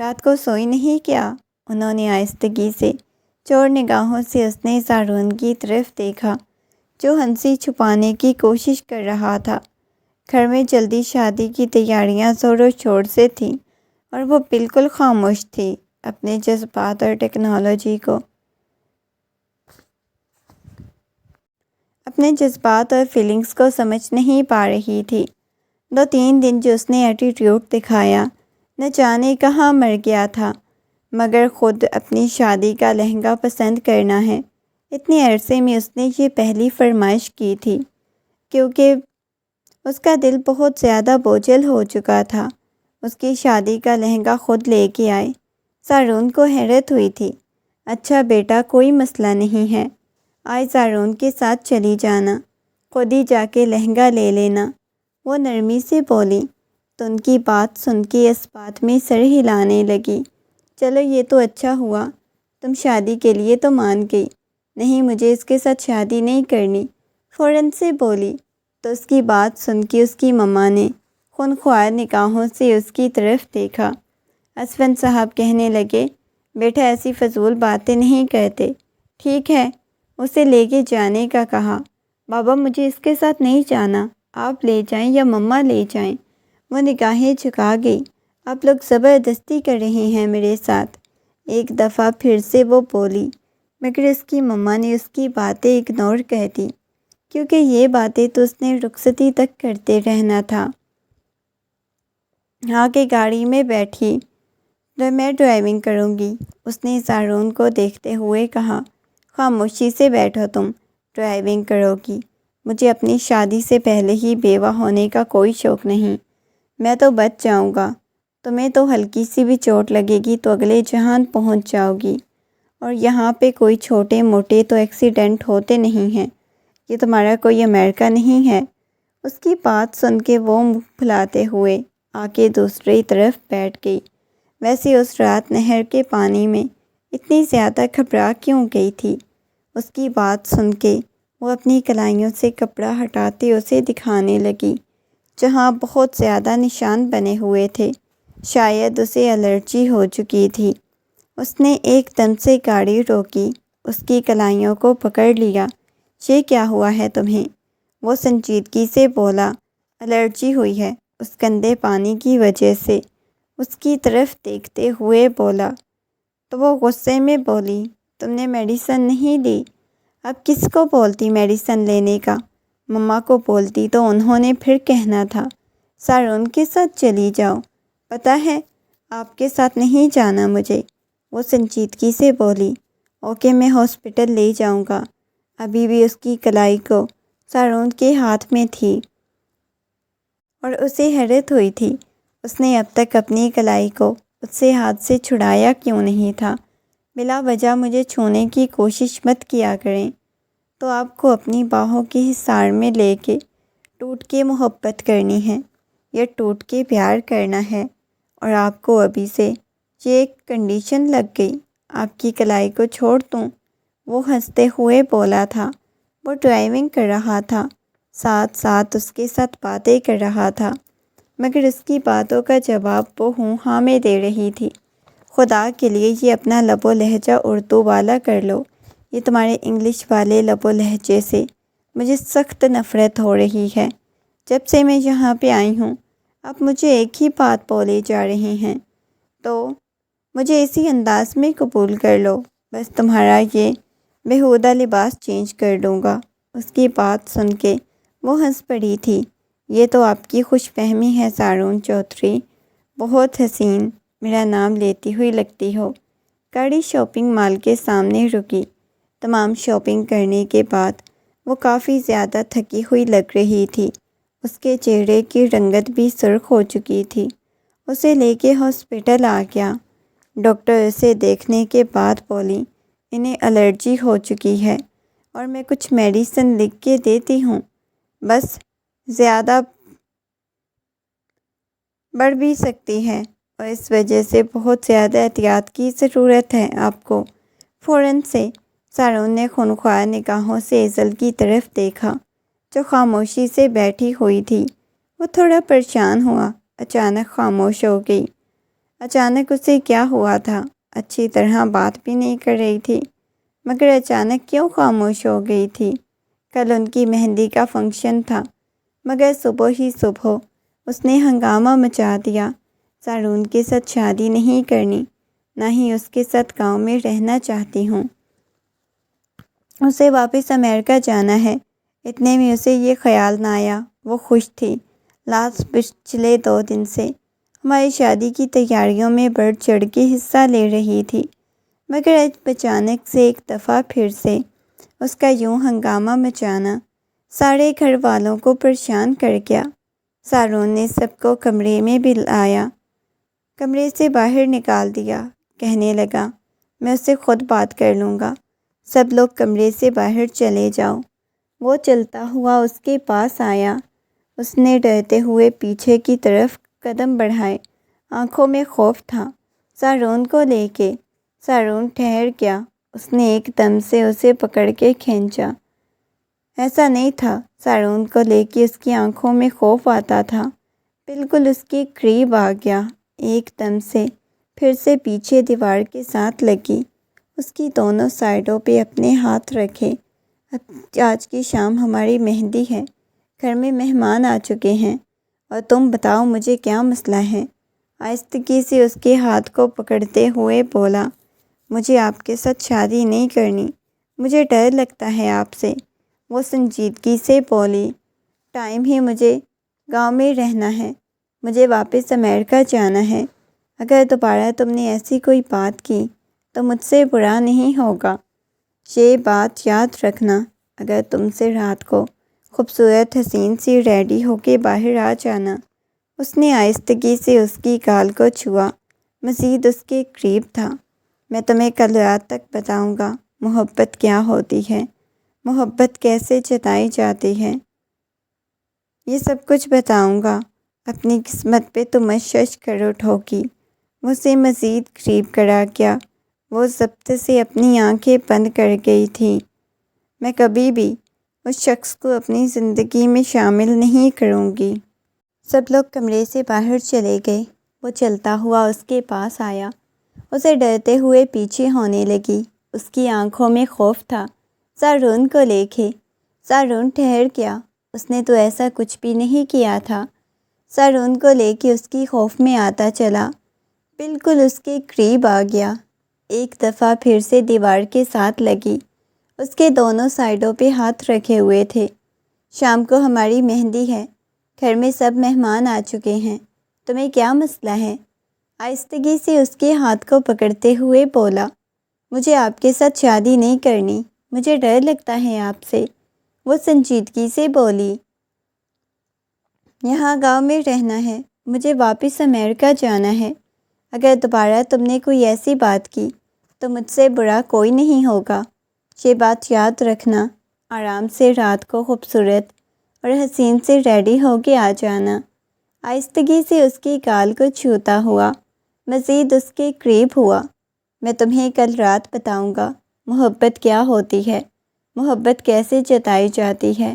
Speaker 1: رات کو سوئی نہیں کیا؟ انہوں نے آہستگی سے چور نگاہوں سے اس نے سارون کی طرف دیکھا، جو ہنسی چھپانے کی کوشش کر رہا تھا۔ گھر میں جلدی شادی کی تیاریاں زور و شور سے تھیں، اور وہ بالکل خاموش تھی، اپنے جذبات اور ٹیکنالوجی کو، اپنے جذبات اور فیلنگز کو سمجھ نہیں پا رہی تھی۔ 2-3 دن جو اس نے ایٹیٹیوڈ دکھایا، نہ جانے کہاں مر گیا تھا، مگر خود اپنی شادی کا لہنگا پسند کرنا ہے۔ اتنے عرصے میں اس نے یہ پہلی فرمائش کی تھی، کیونکہ اس کا دل بہت زیادہ بوجھل ہو چکا تھا۔ اس کی شادی کا لہنگا خود لے کے آئے۔ سارون کو حیرت ہوئی تھی۔ اچھا بیٹا، کوئی مسئلہ نہیں ہے، آج سارون کے ساتھ چلی جانا، خود ہی جا کے لہنگا لے لینا، وہ نرمی سے بولی۔ تو ان کی بات سن کے اس بات میں سر ہلانے لگی۔ چلو یہ تو اچھا ہوا، تم شادی کے لیے تو مان گئی۔ نہیں، مجھے اس کے ساتھ شادی نہیں کرنی، فوراً سے بولی۔ تو اس کی بات سن کے اس کی مما نے خونخوار نگاہوں سے اس کی طرف دیکھا۔ اسفند صاحب کہنے لگے، بیٹا ایسی فضول باتیں نہیں کرتے، ٹھیک ہے؟ اسے لے کے جانے کا کہا۔ بابا مجھے اس کے ساتھ نہیں جانا، آپ لے جائیں یا مما لے جائیں۔ وہ نگاہیں جھکا گئی۔ آپ لوگ زبردستی کر رہے ہیں میرے ساتھ، ایک دفعہ پھر سے وہ بولی، مگر اس کی مما نے اس کی باتیں اگنور کر دی، کیونکہ یہ باتیں تو اس نے رخصتی تک کرتے رہنا تھا۔ آگے گاڑی میں بیٹھی، میں ڈرائیونگ کروں گی، اس نے سارون کو دیکھتے ہوئے کہا۔ خاموشی سے بیٹھو، تم ڈرائیونگ کرو گی؟ مجھے اپنی شادی سے پہلے ہی بیوہ ہونے کا کوئی شوق نہیں، میں تو بچ جاؤں گا، تمہیں تو ہلکی سی بھی چوٹ لگے گی تو اگلے جہان پہنچ جاؤ گی، اور یہاں پہ کوئی چھوٹے موٹے تو ایکسیڈنٹ ہوتے نہیں ہیں، یہ تمہارا کوئی امریکہ نہیں ہے۔ اس کی بات سن کے وہ منہ پھلاتے ہوئے آ کے دوسری طرف بیٹھ گئی۔ ویسے اس رات نہر کے پانی میں اتنی زیادہ گھبرا کیوں گئی تھی؟ اس کی بات سن کے وہ اپنی کلائیوں سے کپڑا ہٹاتے اسے دکھانے لگی، جہاں بہت زیادہ نشان بنے ہوئے تھے۔ شاید اسے الرجی ہو چکی تھی۔ اس نے ایک دم سے گاڑی روکی، اس کی کلائیوں کو پکڑ لیا۔ یہ کیا ہوا ہے تمہیں؟ وہ سنجیدگی سے بولا۔ الرجی ہوئی ہے، اس گندے پانی کی وجہ سے، اس کی طرف دیکھتے ہوئے بولا۔ تو وہ غصے میں بولی، تم نے میڈیسن نہیں لی؟ اب کس کو بولتی میڈیسن لینے کا؟ مما کو بولتی تو انہوں نے پھر کہنا تھا سارون کے ساتھ چلی جاؤ، پتہ ہے آپ کے ساتھ نہیں جانا مجھے، وہ سنجیدگی سے بولی۔ اوکے، میں ہاسپٹل لے جاؤں گا۔ ابھی بھی اس کی کلائی کو سارون کے ہاتھ میں تھی اور اسے حیرت ہوئی تھی اس نے اب تک اپنی کلائی کو اس سے ہاتھ سے چھڑایا کیوں نہیں تھا۔ بلا وجہ مجھے چھونے کی کوشش مت کیا کریں، تو آپ کو اپنی باہوں کے حصار میں لے کے ٹوٹ کے محبت کرنی ہے یا ٹوٹ کے پیار کرنا ہے، اور آپ کو ابھی سے یہ ایک کنڈیشن لگ گئی، آپ کی کلائی کو چھوڑ دوں۔ وہ ہنستے ہوئے بولا تھا۔ وہ ڈرائیونگ کر رہا تھا، ساتھ ساتھ اس کے ساتھ باتیں کر رہا تھا، مگر اس کی باتوں کا جواب وہ ہوں ہاں میں دے رہی تھی۔ خدا کے لیے یہ اپنا لب و لہجہ اردو والا کر لو، یہ تمہارے انگلش والے لب و لہجے سے مجھے سخت نفرت ہو رہی ہے۔ جب سے میں یہاں پہ آئی ہوں اب مجھے ایک ہی بات بولے جا رہی ہیں، تو مجھے اسی انداز میں قبول کر لو، بس تمہارا یہ بیہودہ لباس چینج کر دوں گا۔ اس کی بات سن کے وہ ہنس پڑی تھی۔ یہ تو آپ کی خوش فہمی ہے سارون چودھری، بہت حسین، میرا نام لیتی ہوئی لگتی ہو۔ گاڑی شاپنگ مال کے سامنے رکی۔ تمام شاپنگ کرنے کے بعد وہ کافی زیادہ تھکی ہوئی لگ رہی تھی، اس کے چہرے کی رنگت بھی سرخ ہو چکی تھی۔ اسے لے کے ہاسپٹل آ گیا۔ ڈاکٹر اسے دیکھنے کے بعد بولی، انہیں الرجی ہو چکی ہے اور میں کچھ میڈیسن لکھ کے دیتی ہوں، بس زیادہ بڑھ بھی سکتی ہے اور اس وجہ سے بہت زیادہ احتیاط کی ضرورت ہے آپ کو۔ فوراً سے سارون نے خونخوار نگاہوں سے ایزل کی طرف دیکھا جو خاموشی سے بیٹھی ہوئی تھی۔ وہ تھوڑا پریشان ہوا، اچانک خاموش ہو گئی۔ اچانک اسے کیا ہوا تھا؟ اچھی طرح بات بھی نہیں کر رہی تھی، مگر اچانک کیوں خاموش ہو گئی تھی؟ کل ان کی مہندی کا فنکشن تھا، مگر صبح ہی صبح اس نے ہنگامہ مچا دیا۔ سارون کے ساتھ شادی نہیں کرنی، نہ ہی اس کے ساتھ گاؤں میں رہنا چاہتی ہوں، اسے واپس امریکہ جانا ہے۔ اتنے میں اسے یہ خیال نہ آیا۔ وہ خوش تھی، پچھلے 2 دن سے ہماری شادی کی تیاریوں میں بڑھ چڑھ کے حصہ لے رہی تھی، مگر آج اچانک سے ایک دفعہ پھر سے اس کا یوں ہنگامہ مچانا سارے گھر والوں کو پریشان کر گیا۔ سارون نے سب کو کمرے میں بلایا، کمرے سے باہر نکال دیا، کہنے لگا، میں اس سے خود بات کر لوں گا، سب لوگ کمرے سے باہر چلے جاؤ۔ وہ چلتا ہوا اس کے پاس آیا۔ اس نے ڈرتے ہوئے پیچھے کی طرف قدم بڑھائے، آنکھوں میں خوف تھا سارون کو لے کے۔ سارون ٹھہر گیا۔ اس نے ایک دم سے اسے پکڑ کے کھینچا۔ ایسا نہیں تھا، سارون کو لے کے اس کی آنکھوں میں خوف آتا تھا۔ بالکل اس کے قریب آ گیا، ایک دم سے پھر سے پیچھے دیوار کے ساتھ لگی، اس کی دونوں سائڈوں پہ اپنے ہاتھ رکھے۔ آج کی شام ہماری مہندی ہے، گھر میں مہمان آ چکے ہیں، اور تم بتاؤ مجھے کیا مسئلہ ہے؟ آہستگی سے اس کے ہاتھ کو پکڑتے ہوئے بولا، مجھے آپ کے ساتھ شادی نہیں کرنی، مجھے ڈر لگتا ہے آپ سے۔ وہ سنجیدگی سے بولی، ٹائم ہی مجھے گاؤں میں رہنا ہے، مجھے واپس امریکہ جانا ہے۔ اگر دوبارہ تم نے ایسی کوئی بات کی تو مجھ سے برا نہیں ہوگا، یہ بات یاد رکھنا۔ اگر تم سے رات کو خوبصورت حسین سی ریڈی ہو کے باہر آ جانا۔ اس نے آہستگی سے اس کی گال کو چھوا، مزید اس کے قریب تھا۔ میں تمہیں کل رات تک بتاؤں گا محبت کیا ہوتی ہے، محبت کیسے جتائی جاتی ہے، یہ سب کچھ بتاؤں گا۔ اپنی قسمت پہ تم مشش کر اٹھو گی۔ وہ اسے مزید قریب کرا گیا۔ وہ ضبط سے اپنی آنکھیں بند کر گئی تھی۔ میں کبھی بھی اس شخص کو اپنی زندگی میں شامل نہیں کروں گی۔ سب لوگ کمرے سے باہر چلے گئے۔ وہ چلتا ہوا اس کے پاس آیا، اسے ڈرتے ہوئے پیچھے ہونے لگی۔ اس کی آنکھوں میں خوف تھا سارون کو لے کے۔ سارون ٹھہر گیا، اس نے تو ایسا کچھ بھی نہیں کیا تھا۔ سارون کو لے کے اس کی خوف میں آتا چلا، بالکل اس کے قریب آ گیا۔ ایک دفعہ پھر سے دیوار کے ساتھ لگی، اس کے دونوں سائڈوں پہ ہاتھ رکھے ہوئے تھے۔ شام کو ہماری مہندی ہے، گھر میں سب مہمان آ چکے ہیں، تمہیں کیا مسئلہ ہے؟ آہستگی سے اس کے ہاتھ کو پکڑتے ہوئے بولا، مجھے آپ کے ساتھ شادی نہیں کرنی، مجھے ڈر لگتا ہے آپ سے۔ وہ سنجیدگی سے بولی، یہاں گاؤں میں رہنا ہے، مجھے واپس امریکہ جانا ہے۔ اگر دوبارہ تم نے کوئی ایسی بات کی تو مجھ سے برا کوئی نہیں ہوگا۔ یہ بات یاد رکھنا۔ آرام سے رات کو خوبصورت اور حسین سے ریڈی ہو کے آ جانا۔ آہستگی سے اس کی گال کو چھوتا ہوا مزید اس کے قریب ہوا۔ میں تمہیں کل رات بتاؤں گا محبت کیا ہوتی ہے، محبت کیسے جتائی جاتی ہے۔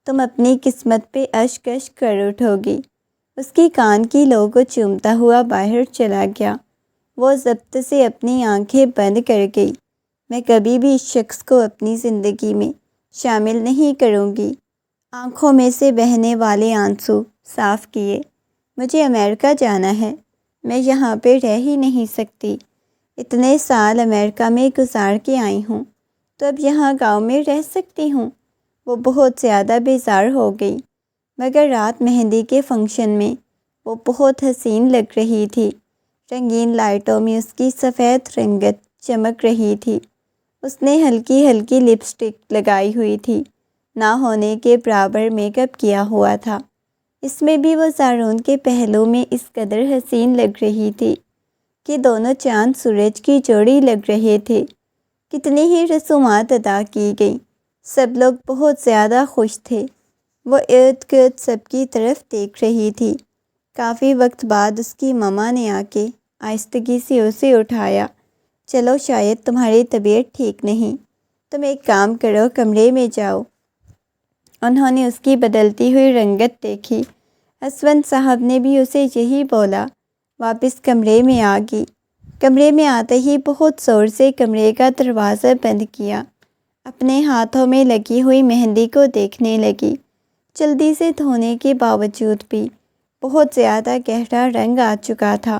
Speaker 1: تم اپنی قسمت پہ اشک اشک کر اٹھو گی۔ اس کی کان کی لو کو چومتا ہوا باہر چلا گیا۔ وہ ضبط سے اپنی آنکھیں بند کر گئی۔ میں کبھی بھی اس شخص کو اپنی زندگی میں شامل نہیں کروں گی۔ آنکھوں میں سے بہنے والے آنسو صاف کیے۔ مجھے امریکہ جانا ہے، میں یہاں پہ رہ ہی نہیں سکتی۔ اتنے سال امریکہ میں گزار کے آئی ہوں تو اب یہاں گاؤں میں رہ سکتی ہوں۔ وہ بہت زیادہ بیزار ہو گئی، مگر رات مہندی کے فنکشن میں وہ بہت حسین لگ رہی تھی۔ رنگین لائٹوں میں اس کی سفید رنگت چمک رہی تھی۔ اس نے ہلکی ہلکی لپسٹک لگائی ہوئی تھی، نہ ہونے کے برابر میک اپ کیا ہوا تھا۔ اس میں بھی وہ زارون کے پہلو میں اس قدر حسین لگ رہی تھی کہ دونوں چاند سورج کی جوڑی لگ رہے تھے۔ کتنی ہی رسومات ادا کی گئی، سب لوگ بہت زیادہ خوش تھے۔ وہ ارد گرد سب کی طرف دیکھ رہی تھی۔ کافی وقت بعد اس کی ماما نے آ کے آہستگی سے اسے اٹھایا۔ چلو، شاید تمہاری طبیعت ٹھیک نہیں، تم ایک کام کرو، کمرے میں جاؤ۔ انہوں نے اس کی بدلتی ہوئی رنگت دیکھی۔ اسود صاحب نے بھی اسے یہی بولا۔ واپس کمرے میں آ گئی۔ کمرے میں آتے ہی بہت زور سے کمرے کا دروازہ بند کیا۔ اپنے ہاتھوں میں لگی ہوئی مہندی کو دیکھنے لگی۔ جلدی سے دھونے کے باوجود بھی بہت زیادہ گہرا رنگ آ چکا تھا۔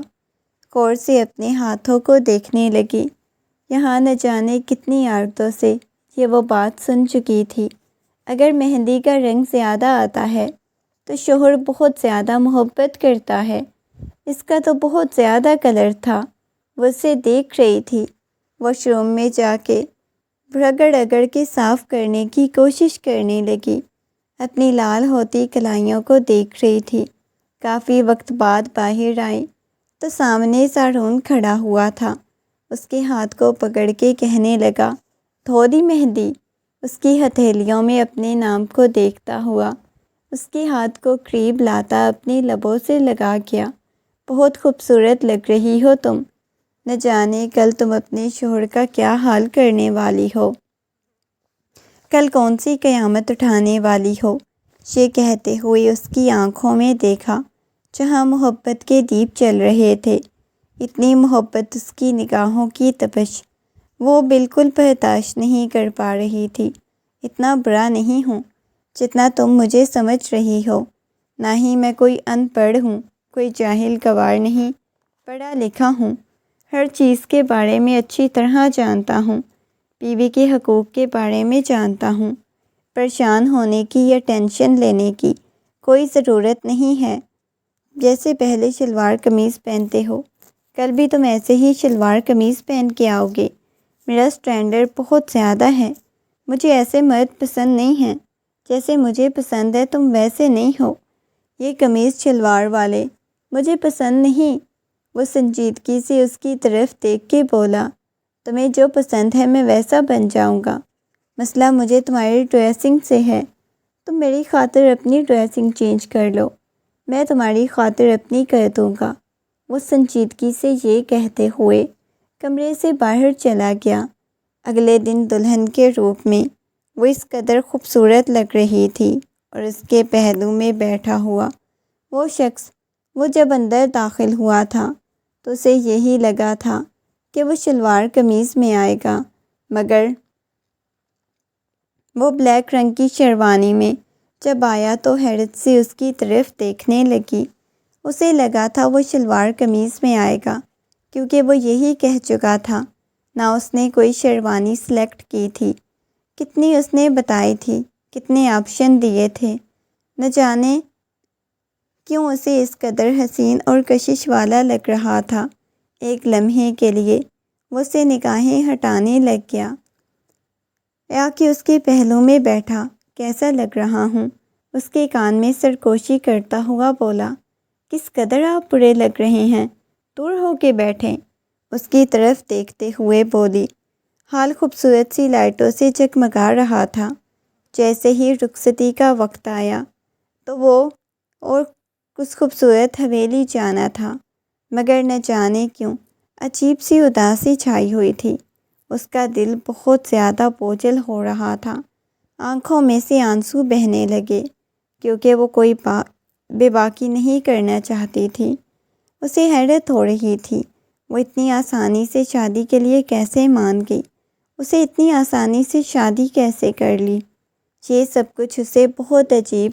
Speaker 1: غور سے اپنے ہاتھوں کو دیکھنے لگی۔ یہاں نہ جانے کتنی عورتوں سے یہ وہ بات سن چکی تھی، اگر مہندی کا رنگ زیادہ آتا ہے تو شوہر بہت زیادہ محبت کرتا ہے۔ اس کا تو بہت زیادہ کلر تھا۔ وہ اسے دیکھ رہی تھی۔ واش روم میں جا کے رگڑ رگڑ کے صاف کرنے کی کوشش کرنے لگی۔ اپنی لال ہوتی کلائیوں کو دیکھ رہی تھی۔ کافی وقت بعد باہر آئی تو سامنے زارون کھڑا ہوا تھا۔ اس کے ہاتھ کو پکڑ کے کہنے لگا، دھو دی مہندی؟ اس کی ہتھیلیوں میں اپنے نام کو دیکھتا ہوا اس کے ہاتھ کو قریب لاتا اپنی لبوں سے لگا گیا۔ بہت خوبصورت لگ رہی ہو تم۔ نہ جانے کل تم اپنے شوہر کا کیا حال کرنے والی ہو، کل کون سی قیامت اٹھانے والی ہو۔ یہ کہتے ہوئے اس کی آنکھوں میں دیکھا جہاں محبت کے دیپ جل رہے تھے۔ اتنی محبت، اس کی نگاہوں کی تپش وہ بالکل برداشت نہیں کر پا رہی تھی۔ اتنا برا نہیں ہوں جتنا تم مجھے سمجھ رہی ہو۔ نہ ہی میں کوئی ان پڑھ ہوں، کوئی جاہل گوار نہیں، پڑھا لکھا ہوں، ہر چیز کے بارے میں اچھی طرح جانتا ہوں، بیوی کے حقوق کے بارے میں جانتا ہوں۔ پریشان ہونے کی یا ٹینشن لینے کی کوئی ضرورت نہیں ہے۔ جیسے پہلے شلوار قمیض پہنتے ہو، کل بھی تم ایسے ہی شلوار قمیض پہن کے آؤ گے۔ میرا سٹینڈرڈ بہت زیادہ ہے، مجھے ایسے مرد پسند نہیں ہیں، جیسے مجھے پسند ہے تم ویسے نہیں ہو۔ یہ قمیض شلوار والے مجھے پسند نہیں۔ وہ سنجیدگی سے اس کی طرف دیکھ کے بولا، تمہیں جو پسند ہے میں ویسا بن جاؤں گا، مسئلہ مجھے تمہاری ڈریسنگ سے ہے۔ تم میری خاطر اپنی ڈریسنگ چینج کر لو، میں تمہاری خاطر اپنی کر دوں گا۔ وہ سنجیدگی سے یہ کہتے ہوئے کمرے سے باہر چلا گیا۔ اگلے دن دلہن کے روپ میں وہ اس قدر خوبصورت لگ رہی تھی، اور اس کے پہلو میں بیٹھا ہوا وہ شخص، وہ جب اندر داخل ہوا تھا تو اسے یہی لگا تھا کہ وہ شلوار قمیض میں آئے گا، مگر وہ بلیک رنگ کی شیروانی میں جب آیا تو حیرت سے اس کی طرف دیکھنے لگی۔ اسے لگا تھا وہ شلوار قمیض میں آئے گا، کیونکہ وہ یہی کہہ چکا تھا۔ نہ اس نے کوئی شیروانی سلیکٹ کی تھی، کتنی اس نے بتائی تھی، کتنے آپشن دیے تھے۔ نہ جانے کیوں اسے اس قدر حسین اور کشش والا لگ رہا تھا۔ ایک لمحے کے لیے وہ اسے نگاہیں ہٹانے لگ گیا، یا کہ اس کے پہلو میں بیٹھا کیسا لگ رہا ہوں؟ اس کے کان میں سرکوشی کرتا ہوا بولا۔ کس قدر آپ برے لگ رہے ہیں، دور ہو کے بیٹھیں۔ اس کی طرف دیکھتے ہوئے بولی۔ حال خوبصورت سی لائٹوں سے جگمگا رہا تھا۔ جیسے ہی رخصتی کا وقت آیا تو وہ اور اس خوبصورت حویلی جانا تھا، مگر نہ جانے کیوں عجیب سی اداسی چھائی ہوئی تھی۔ اس کا دل بہت زیادہ بوجھل ہو رہا تھا، آنکھوں میں سے آنسو بہنے لگے، کیونکہ وہ کوئی بے باکی نہیں کرنا چاہتی تھی۔ اسے حیرت ہو رہی تھی، وہ اتنی آسانی سے شادی کے لیے کیسے مان گئی، اسے اتنی آسانی سے شادی کیسے کر لی۔ یہ سب کچھ اسے بہت عجیب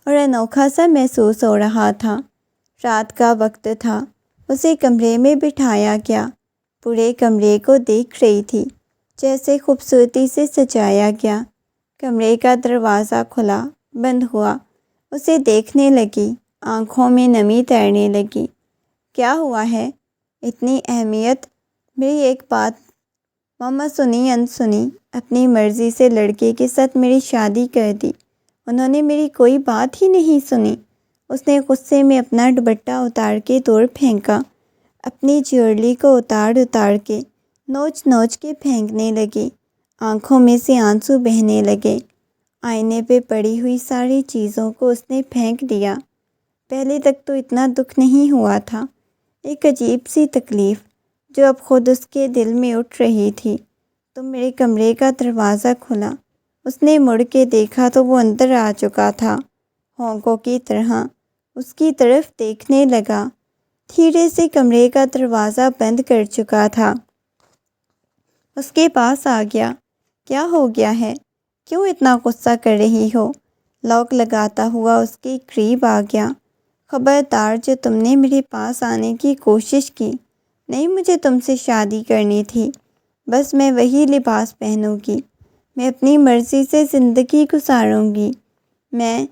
Speaker 1: اور انوکھا سا محسوس ہو رہا تھا۔ رات کا وقت تھا، اسے کمرے میں بٹھایا گیا۔ پورے کمرے کو دیکھ رہی تھی، جیسے خوبصورتی سے سجایا گیا۔ کمرے کا دروازہ کھلا بند ہوا، اسے دیکھنے لگی، آنکھوں میں نمی تیرنے لگی۔ کیا ہوا ہے؟ اتنی اہمیت؟ میری ایک بات ماما سنی انسنی اپنی مرضی سے لڑکے کے ساتھ میری شادی کر دی، انہوں نے میری کوئی بات ہی نہیں سنی۔ اس نے غصے میں اپنا دوپٹہ اتار کے دور پھینکا، اپنی جیولری کو اتار کے نوچ نوچ کے پھینکنے لگی، آنکھوں میں سے آنسو بہنے لگے۔ آئینے پہ پڑی ہوئی ساری چیزوں کو اس نے پھینک دیا۔ پہلے تک تو اتنا دکھ نہیں ہوا تھا، ایک عجیب سی تکلیف جو اب خود اس کے دل میں اٹھ رہی تھی۔ تو میرے کمرے کا دروازہ کھلا، اس نے مڑ کے دیکھا تو وہ اندر آ چکا تھا، ہونکوں کی طرح اس کی طرف دیکھنے لگا، دھیرے سے کمرے کا دروازہ بند کر چکا تھا۔ اس کے پاس آ گیا۔ کیا ہو گیا ہے؟ کیوں اتنا غصہ کر رہی ہو؟ لاک لگاتا ہوا اس کے قریب آ گیا۔ خبردار، جو تم نے میرے پاس آنے کی کوشش کی، نہیں مجھے تم سے شادی کرنی تھی، بس میں وہی لباس پہنوں گی، میں اپنی مرضی سے زندگی گزاروں گی، میں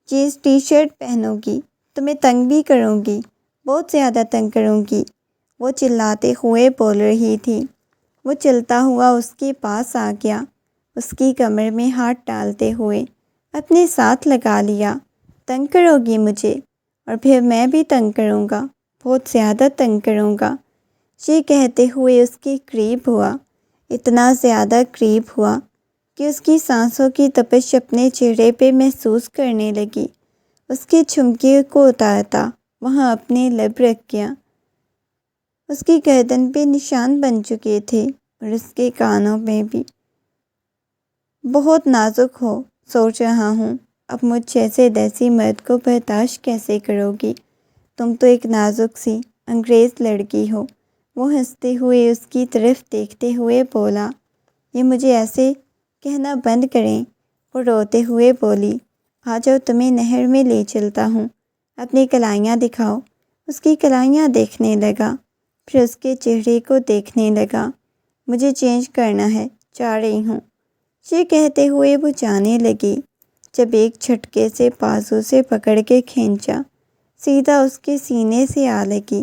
Speaker 1: جینس ٹی شرٹ پہنوں گی، تمہیں تنگ بھی کروں گی، بہت زیادہ تنگ کروں گی، وہ چلاتے ہوئے بول رہی تھی۔ وہ چلتا ہوا اس کے پاس آ گیا، اس کی کمر میں ہاتھ ڈالتے ہوئے اپنے ساتھ لگا لیا۔ تنگ کرو گی مجھے، اور پھر میں بھی تنگ کروں گا، بہت زیادہ تنگ کروں گا۔ یہ کہتے ہوئے اس کے قریب ہوا، اتنا زیادہ قریب ہوا کہ اس کی سانسوں کی تپش اپنے چہرے پہ محسوس کرنے لگی۔ اس کے جھمکے کو اتارتا وہاں اپنے لب رکھ گیا۔ اس کی گردن پہ نشان بن چکے تھے اور اس کے کانوں میں بھی۔ بہت نازک ہو، سوچ رہا ہوں، اب مجھ جیسے دیسی مرد کو برداشت کیسے کرو گی؟ تم تو ایک نازک سی انگریز لڑکی ہو۔ وہ ہنستے ہوئے اس کی طرف دیکھتے ہوئے بولا۔ یہ مجھے ایسے کہنا بند کریں۔ وہ روتے ہوئے بولی۔ آ جاؤ، تمہیں نہر میں لے چلتا ہوں، اپنی کلائیاں دکھاؤ۔ اس کی کلائیاں دیکھنے لگا، پھر اس کے چہرے کو دیکھنے لگا۔ مجھے چینج کرنا ہے، جا رہی ہوں۔ یہ کہتے ہوئے وہ جانے لگی، جب ایک جھٹکے سے بازو سے پکڑ کے کھینچا، سیدھا اس کے سینے سے آ لگی۔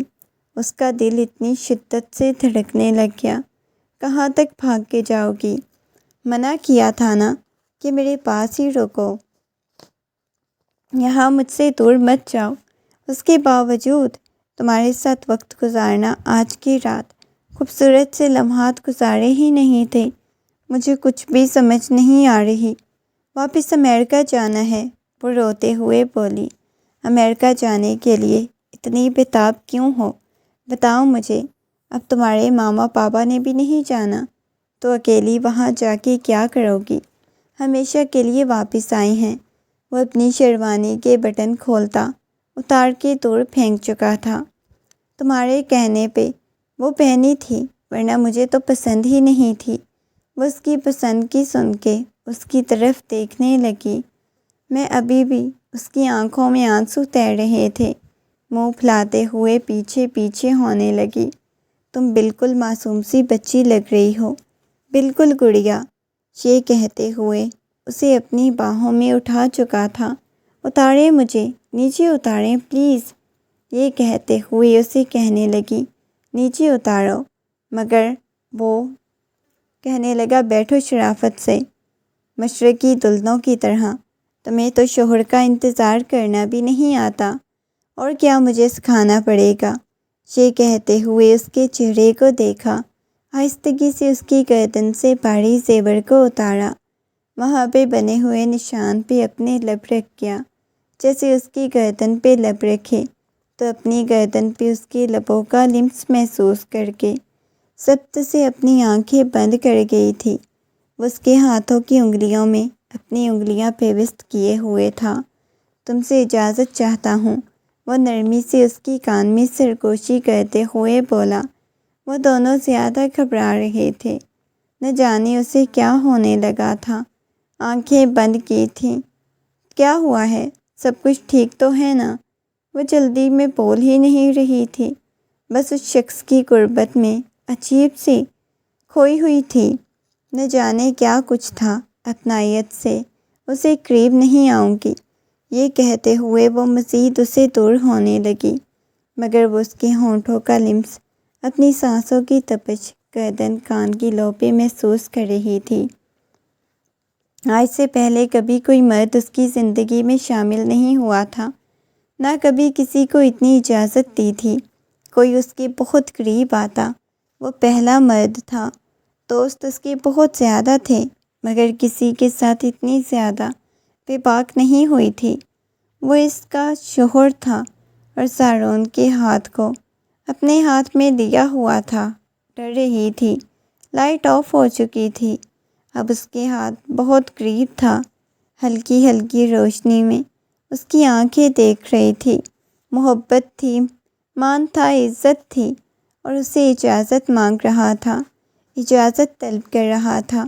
Speaker 1: اس کا دل اتنی شدت سے دھڑکنے لگ گیا۔ کہاں تک بھاگ کے جاؤ گی؟ منع کیا تھا نا کہ میرے پاس ہی رکو، یہاں مجھ سے دور مت جاؤ۔ اس کے باوجود تمہارے ساتھ وقت گزارنا، آج کی رات خوبصورت سے لمحات گزارے ہی نہیں تھے۔ مجھے کچھ بھی سمجھ نہیں آ رہی۔ واپس امریکہ جانا ہے، وہ روتے ہوئے بولی۔ امریکہ جانے کے لیے اتنی بےتاب کیوں ہو؟ بتاؤ مجھے۔ اب تمہارے ماما پاپا نے بھی نہیں جانا، تو اکیلی وہاں جا کے کیا کرو گی؟ ہمیشہ کے لیے واپس آئے ہیں۔ وہ اپنی شیروانی کے بٹن کھولتا اتار کے دور پھینک چکا تھا۔ تمہارے کہنے پہ وہ پہنی تھی، ورنہ مجھے تو پسند ہی نہیں تھی۔ وہ اس کی پسند کی سن کے اس کی طرف دیکھنے لگی۔ میں ابھی بھی اس کی آنکھوں میں آنسو تیر رہے تھے، منہ پھلاتے ہوئے پیچھے پیچھے ہونے لگی۔ تم بالکل معصوم سی بچی لگ رہی ہو، بالکل گڑیا۔ یہ کہتے ہوئے اسے اپنی باہوں میں اٹھا چکا تھا۔ اتاریں مجھے، نیچے اتاریں پلیز، یہ کہتے ہوئے اسے کہنے لگی، نیچے اتارو، مگر وہ کہنے لگا، بیٹھو شرافت سے، مشرقی دلہنوں کی طرح تمہیں تو شوہر کا انتظار کرنا بھی نہیں آتا، اور کیا مجھے سکھانا پڑے گا؟ یہ کہتے ہوئے اس کے چہرے کو دیکھا، آہستگی سے اس کی گردن سے بھاری زیور کو اتارا، وہاں پہ بنے ہوئے نشان پہ اپنے لب رکھ گیا۔ جیسے اس کی گردن پہ لب رکھے تو اپنی گردن پہ اس کے لبوں کا لمس محسوس کر کے ضبط سے اپنی آنکھیں بند کر گئی تھی۔ وہ اس کے ہاتھوں کی انگلیوں میں اپنی انگلیاں پیوست کیے ہوئے تھا۔ تم سے اجازت چاہتا ہوں، وہ نرمی سے اس کی کان میں سرگوشی کرتے ہوئے بولا۔ وہ دونوں زیادہ گھبرا رہے تھے، نہ جانے اسے کیا ہونے لگا تھا۔ آنکھیں بند کی تھیں۔ کیا ہوا ہے؟ سب کچھ ٹھیک تو ہے نا؟ وہ جلدی میں بول ہی نہیں رہی تھی، بس اس شخص کی قربت میں عجیب سی کھوئی ہوئی تھی۔ نہ جانے کیا کچھ تھا۔ اپنائیت سے اسے قریب نہیں آؤں گی، یہ کہتے ہوئے وہ مزید اسے دور ہونے لگی، مگر وہ اس کے ہونٹوں کا لمس، اپنی سانسوں کی تپش، گردن، کان کی لو پہ محسوس کر رہی تھی۔ آج سے پہلے کبھی کوئی مرد اس کی زندگی میں شامل نہیں ہوا تھا، نہ کبھی کسی کو اتنی اجازت دی تھی کوئی اس کے بہت قریب آتا۔ وہ پہلا مرد تھا۔ دوست اس کے بہت زیادہ تھے، مگر کسی کے ساتھ اتنی زیادہ بے باک نہیں ہوئی تھی۔ وہ اس کا شوہر تھا اور سارون کے ہاتھ کو اپنے ہاتھ میں لیا ہوا تھا۔ ڈر رہی تھی۔ لائٹ آف ہو چکی تھی۔ اب اس کے ہاتھ بہت قریب تھا۔ ہلکی ہلکی روشنی میں اس کی آنکھیں دیکھ رہی تھی۔ محبت تھی، مان تھا، عزت تھی، اور اسے اجازت مانگ رہا تھا، اجازت طلب کر رہا تھا۔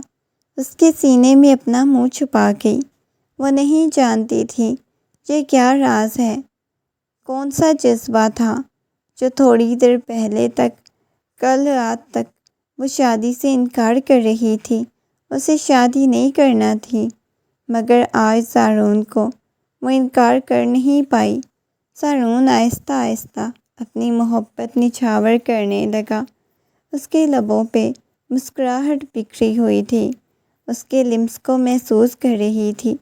Speaker 1: اس کے سینے میں اپنا منہ چھپا گئی۔ وہ نہیں جانتی تھی یہ کیا راز ہے، کون سا جذبہ تھا جو تھوڑی دیر پہلے تک، کل رات تک وہ شادی سے انکار کر رہی تھی، اسے شادی نہیں کرنا تھی، مگر آج سارون کو وہ انکار کر نہیں پائی۔ سارون آہستہ آہستہ اپنی محبت نچھاور کرنے لگا۔ اس کے لبوں پہ مسکراہٹ بکھری ہوئی تھی، اس کے لمس کو محسوس کر رہی تھی۔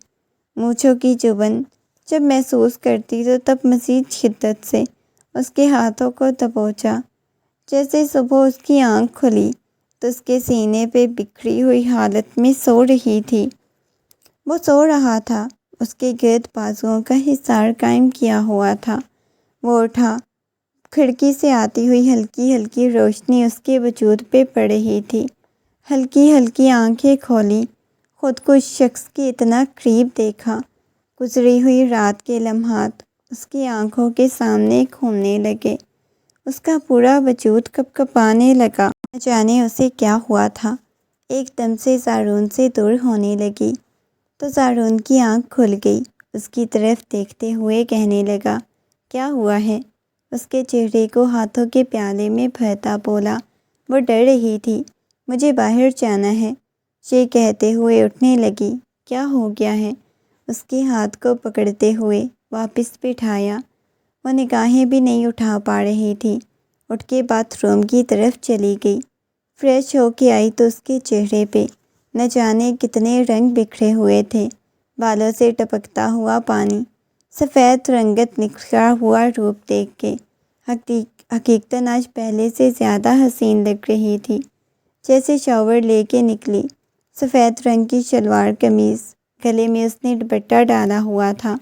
Speaker 1: مونچھوں کی چبھن جب محسوس کرتی تو تب مزید شدت سے اس کے ہاتھوں کو دبوچا۔ جیسے صبح اس کی آنکھ کھلی تو اس کے سینے پہ بکھری ہوئی حالت میں سو رہی تھی۔ وہ سو رہا تھا، اس کے گرد بازوؤں کا حصار قائم کیا ہوا تھا۔ وہ اٹھا۔ کھڑکی سے آتی ہوئی ہلکی ہلکی روشنی اس کے وجود پہ پڑ رہی تھی۔ ہلکی ہلکی آنکھیں کھولی، خود کو اس شخص کی اتنا قریب دیکھا۔ گزری ہوئی رات کے لمحات اس کی آنکھوں کے سامنے گھومنے لگے۔ اس کا پورا وجود کپ کپانے لگا۔ نہ جانے اسے کیا ہوا تھا۔ ایک دم سے سارون سے دور ہونے لگی تو سارون کی آنکھ کھل گئی۔ اس کی طرف دیکھتے ہوئے کہنے لگا، کیا ہوا ہے؟ اس کے چہرے کو ہاتھوں کے پیالے میں بھرتا بولا۔ وہ ڈر رہی تھی۔ مجھے باہر جانا ہے، یہ کہتے ہوئے اٹھنے لگی۔ کیا ہو گیا ہے؟ اس کے ہاتھ کو پکڑتے ہوئے واپس بٹھایا۔ وہ نگاہیں بھی نہیں اٹھا پا رہی تھی۔ اٹھ کے باتھ روم کی طرف چلی گئی۔ فریش ہو کے آئی تو اس کے چہرے پہ نہ جانے کتنے رنگ بکھرے ہوئے تھے۔ بالوں سے ٹپکتا ہوا پانی، سفید رنگت نکھرا ہوا روپ دیکھ کے حقیقتاً آج پہلے سے زیادہ حسین لگ رہی تھی۔ جیسے شاور لے کے نکلی۔ سفید رنگ کی شلوار قمیض، گلے میں اس نے دوپٹہ ڈالا ہوا تھا۔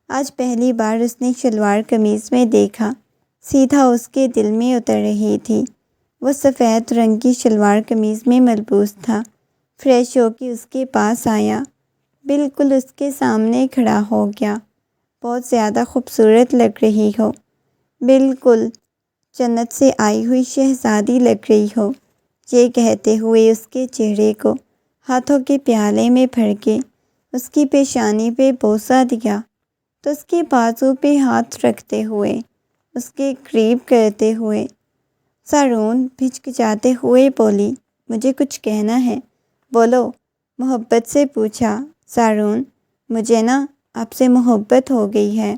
Speaker 1: آج پہلی بار اس نے شلوار قمیض میں دیکھا، سیدھا اس کے دل میں اتر رہی تھی۔ وہ سفید رنگ کی شلوار قمیض میں ملبوس تھا۔ فریش ہو کے اس کے پاس آیا، بالکل اس کے سامنے کھڑا ہو گیا۔ بہت زیادہ خوبصورت لگ رہی ہو، بالکل جنت سے آئی ہوئی شہزادی لگ رہی ہو، یہ کہتے ہوئے اس کے چہرے کو ہاتھوں کے پیالے میں بھر کے اس کی پیشانی پہ بوسہ دیا تو اس کے بازو پہ ہاتھ رکھتے ہوئے اس کے قریب کرتے ہوئے سارون ہچکچاتے ہوئے بولی، مجھے کچھ کہنا ہے، بولو، محبت سے پوچھا سارون۔ مجھے نا آپ سے محبت ہو گئی ہے،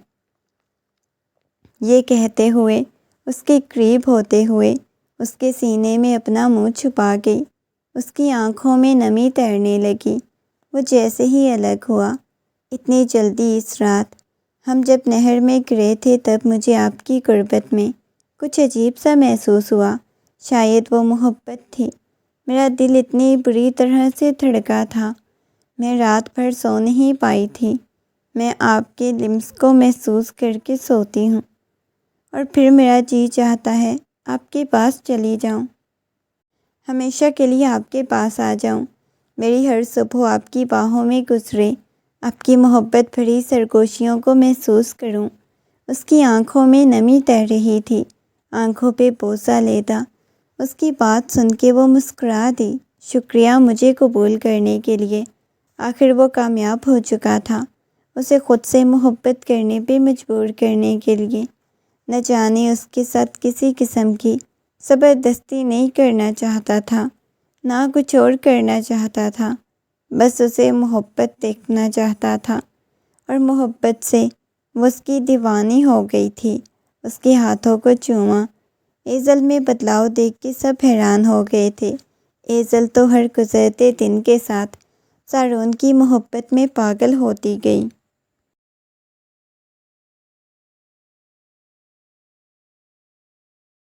Speaker 1: یہ کہتے ہوئے اس کے قریب ہوتے ہوئے اس کے سینے میں اپنا منہ چھپا گئی۔ اس کی آنکھوں میں نمی تیرنے لگی۔ وہ جیسے ہی الگ ہوا۔ اتنی جلدی اس رات؟ ہم جب نہر میں گرے تھے تب مجھے آپ کی قربت میں کچھ عجیب سا محسوس ہوا، شاید وہ محبت تھی۔ میرا دل اتنی بری طرح سے دھڑکا تھا، میں رات بھر سو نہیں پائی تھی۔ میں آپ کے لمس کو محسوس کر کے سوتی ہوں اور پھر میرا جی چاہتا ہے آپ کے پاس چلی جاؤں، ہمیشہ کے لیے آپ کے پاس آ جاؤں، میری ہر صبح آپ کی باہوں میں گزرے، آپ کی محبت بھری سرگوشیوں کو محسوس کروں۔ اس کی آنکھوں میں نمی تیر رہی تھی، آنکھوں پہ بوسہ لیتا۔ اس کی بات سن کے وہ مسکرا دی۔ شکریہ مجھے قبول کرنے کے لیے۔ آخر وہ کامیاب ہو چکا تھا، اسے خود سے محبت کرنے پہ مجبور کرنے کے لیے۔ نہ جانے اس کے ساتھ کسی قسم کی زبردستی نہیں کرنا چاہتا تھا، نہ کچھ اور کرنا چاہتا تھا، بس اسے محبت دیکھنا چاہتا تھا، اور محبت سے وہ اس کی دیوانی ہو گئی تھی۔ اس کے ہاتھوں کو چوما۔ ایزل میں بدلاؤ دیکھ کے سب حیران ہو گئے تھے۔ ایزل تو ہر گزرتے دن کے ساتھ سارون کی محبت میں پاگل ہوتی گئی۔